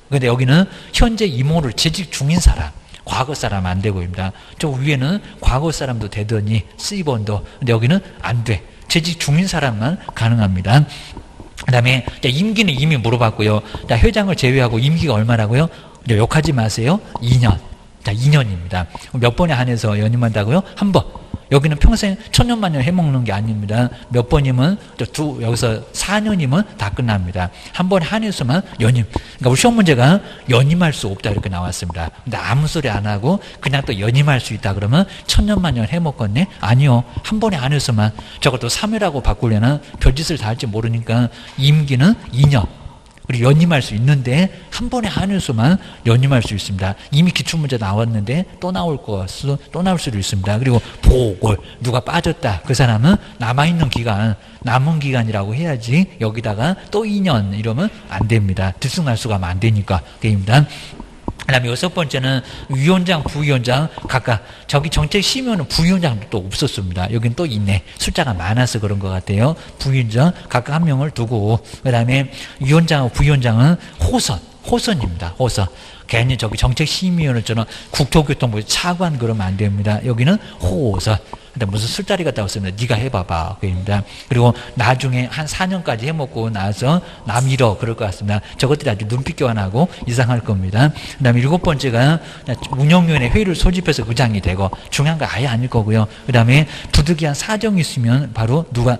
근데 여기는 현재 임원을 재직 중인 사람. 과거 사람 안 되고입니다. 저 위에는 과거 사람도 되더니 C번도. 근데 여기는 안 돼. 재직 중인 사람만 가능합니다. 그 다음에 임기는 이미 물어봤고요. 회장을 제외하고 임기가 얼마라고요? 욕하지 마세요. 2년. 2년입니다. 몇 번에 한해서 연임한다고요? 한 번. 여기는 평생 천년만년 해먹는 게 아닙니다. 몇 번이면 여기서 4년이면 다 끝납니다. 한 번에 한해서만 연임. 그러니까 우리 시험 문제가 연임할 수 없다 이렇게 나왔습니다. 근데 아무 소리 안 하고 그냥 또 연임할 수 있다 그러면 천년만년 해먹겠네? 아니요. 한 번에 한해서만. 저것도 3회라고 바꾸려나 별짓을 다 할지 모르니까 임기는 2년. 그리고 연임할 수 있는데 한 번에 한해서만 연임할 수 있습니다. 이미 기출문제 나왔는데 또 나올 또 나올 수도 있습니다. 그리고 보궐, 누가 빠졌다. 그 사람은 남아있는 기간, 남은 기간이라고 해야지 여기다가 또 2년 이러면 안 됩니다. 들쑥날쑥하면 안 되니까. 그입니다. 그 다음에 6번째는 위원장, 부위원장 각각 저기 정책심의원은 부위원장도 또 없었습니다. 여긴 또 있네. 숫자가 많아서 그런 것 같아요. 부위원장 각각 한 명을 두고 그 다음에 위원장하고 부위원장은 호선입니다. 호선. 괜히 저기 정책심의원을 저는 국토교통부 차관 그러면 안 됩니다. 여기는 호선. 근데 무슨 술자리 갔다 왔습니다. 네가 해봐봐. 그입니다. 그리고 나중에 한 4년까지 해먹고 나서 남 잃어 그럴 것 같습니다. 저것들이 아주 눈빛 교환하고 이상할 겁니다. 그 다음에 7번째가 운영위원회 회의를 소집해서 의장이 되고 중요한 거 아예 아닐 거고요. 그 다음에 부득이한 사정이 있으면 바로 누가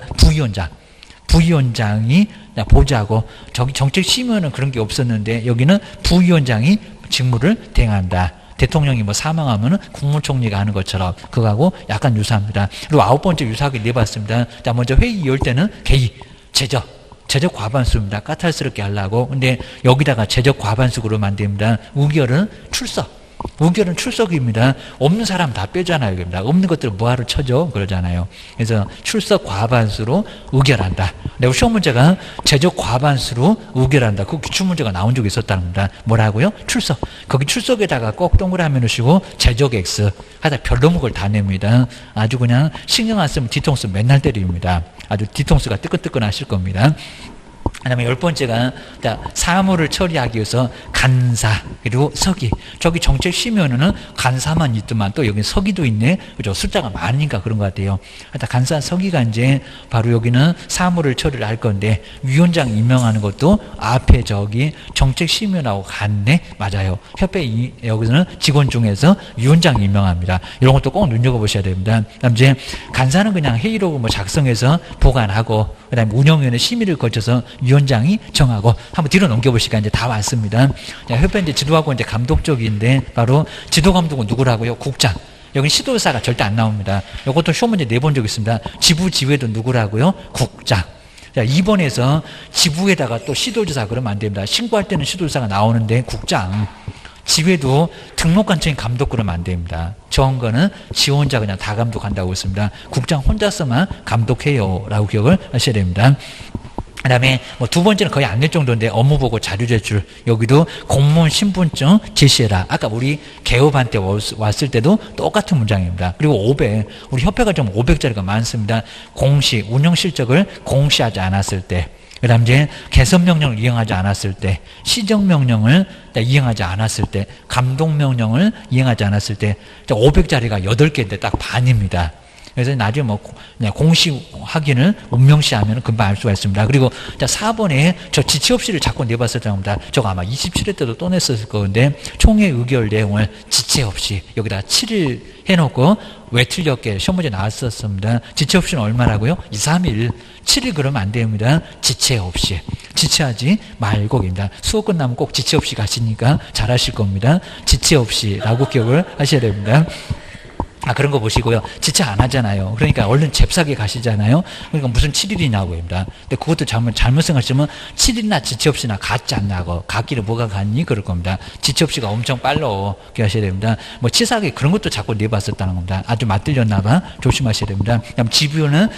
부위원장이 보자고 저기 정책심의원은 그런 게 없었는데 여기는 부위원장이 직무를 대행한다. 대통령이 뭐 사망하면은 국무총리가 하는 것처럼 그거하고 약간 유사합니다. 그리고 9번째 유사하게 내봤습니다. 자, 먼저 회의 열 때는 개의, 제적 과반수입니다. 까탈스럽게 하려고. 근데 여기다가 제적 과반수 그러면 안 됩니다. 의결은 출석. 우결은 출석입니다. 없는 사람 다 빼잖아요. 그럽니다. 없는 것들 뭐하러 쳐줘? 그러잖아요. 그래서 출석 과반수로 우결한다. 근데 시험 문제가 제적 과반수로 우결한다. 그 기출문제가 나온 적이 있었다는 겁니다. 뭐라고요? 출석. 거기 출석에다가 꼭 동그라미 넣으시고 제적 X 하다 별로목을 다 냅니다. 아주 그냥 신경 안 쓰면 뒤통수 맨날 때립니다. 아주 뒤통수가 뜨끈뜨끈하실 겁니다. 그 다음에 10번째가 사무를 처리하기 위해서 간사 그리고 서기. 저기 정책 쉬면은 간사만 있더만 또 여기 서기도 있네. 그죠? 숫자가 많으니까 그런 것 같아요. 하여튼 간사 서기가 이제 바로 여기는 사무를 처리를 할 건데 위원장 임명하는 것도 앞에 저기 정책 쉬면하고 같네. 맞아요. 협회 여기서는 직원 중에서 위원장 임명합니다. 이런 것도 꼭 눈여겨보셔야 됩니다. 그다음 이제 간사는 그냥 회의록 뭐 작성해서 보관하고 그다음에 운영위원회 심의를 거쳐서 위원장이 정하고 한번 뒤로 넘겨보시니까 이제 다 왔습니다. 자, 협회 이제 지도하고 이제 감독 쪽인데 바로 지도 감독은 누구라고요? 국장. 여기 시도사가 절대 안 나옵니다. 이것도 시험 문제 내본 적 있습니다. 지부 지회도 누구라고요? 국장. 자, 2번에서 지부에다가 또 시도지사 그러면 안 됩니다. 신고할 때는 시도지사가 나오는데 국장. 지회도 등록관청인 감독 그러면 안 됩니다. 저런 거는 지 혼자 그냥 다 감독한다고 했습니다. 국장 혼자서만 감독해요 라고 기억을 하셔야 됩니다. 그 다음에 뭐 두 번째는 거의 안 낼 정도인데 업무 보고 자료 제출. 여기도 공무원 신분증 제시해라. 아까 우리 개업한테 왔을 때도 똑같은 문장입니다. 그리고 500. 우리 협회가 좀 500짜리가 많습니다. 공시, 운영 실적을 공시하지 않았을 때. 그 다음 이제 개선명령을 이행하지 않았을 때, 시정명령을 이행하지 않았을 때, 감독명령을 이행하지 않았을 때, 500짜리가 8개인데 딱 반입니다. 그래서 나중에 뭐 그냥 공시 확인을 운명시하면 금방 알 수가 있습니다. 그리고 자 4번에 저 지체 없이를 자꾸 내봤을 겁니다. 저거 아마 27회 때도 또 냈었을 건데 총회 의결 내용을 지체 없이 여기다 7일 해놓고 왜 틀렸게 시험 문제 나왔었습니다. 지체 없이는 얼마라고요? 2, 3일 7일 그러면 안 됩니다. 지체 없이 지체하지 말고입니다. 수업 끝나면 꼭 지체 없이 가시니까 잘하실 겁니다. 지체 없이라고 기억을 하셔야 됩니다. 그런 거 보시고요. 지체 안 하잖아요. 그러니까 얼른 잽싸게 가시잖아요. 그러니까 무슨 7일이냐고 합니다. 근데 그것도 잘못 생각하시면 7일이나 지체 없이나 같지 않냐고. 같기를 뭐가 같니? 그럴 겁니다. 지체 없이가 엄청 빨라. 그렇게 하셔야 됩니다. 뭐 치사하게 그런 것도 자꾸 내봤었다는 겁니다. 아주 맞들렸나 봐. 조심하셔야 됩니다. 그다음 지휘는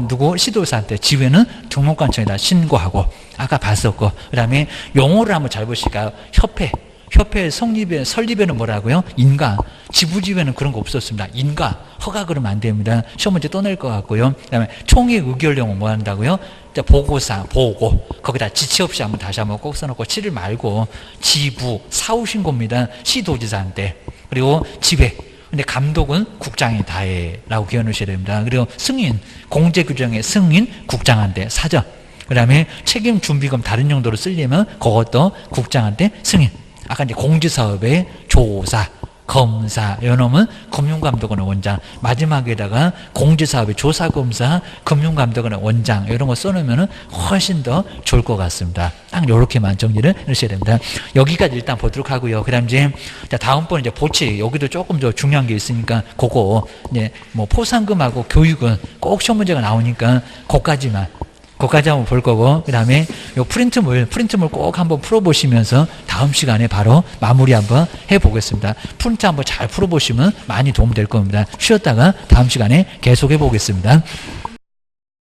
누구? 시도사한테 지휘는 등록관청에다 신고하고 아까 봤었고 그 다음에 용어를 한번 잘 보실까요? 협회 설립에는 뭐라고요? 인가. 지부지회는 그런 거 없었습니다. 인가. 허가 그러면 안 됩니다. 시험 문제 떠낼 것 같고요. 그 다음에 총회 의결령은 뭐 한다고요? 보고사, 보고. 거기다 지체 없이 다시 한번 꼭 써놓고 7일 말고 지부, 사후신고입니다. 시도지사한테. 그리고 지회. 근데 감독은 국장이 다해. 라고 기억해 놓으셔야 됩니다. 그리고 승인. 공제규정의 승인, 국장한테 사전. 그 다음에 책임준비금 다른 용도로 쓰려면 그것도 국장한테 승인. 아까 이제 공지사업의 조사, 검사, 이놈은 금융감독원 원장. 마지막에다가 공지사업의 조사, 검사, 금융감독원 원장. 이런 거 써놓으면 훨씬 더 좋을 것 같습니다. 딱 요렇게만 정리를 해주셔야 됩니다. 여기까지 일단 보도록 하고요. 그 다음 이제, 다음번 이제 보치. 여기도 조금 더 중요한 게 있으니까, 그거, 이제 뭐 포상금하고 교육은 꼭 시험 문제가 나오니까, 그거까지 한번 볼 거고, 그 다음에 요 프린트물 꼭 한번 풀어보시면서 다음 시간에 바로 마무리 한번 해보겠습니다. 프린트 한번 잘 풀어보시면 많이 도움 될 겁니다. 쉬었다가 다음 시간에 계속 해보겠습니다.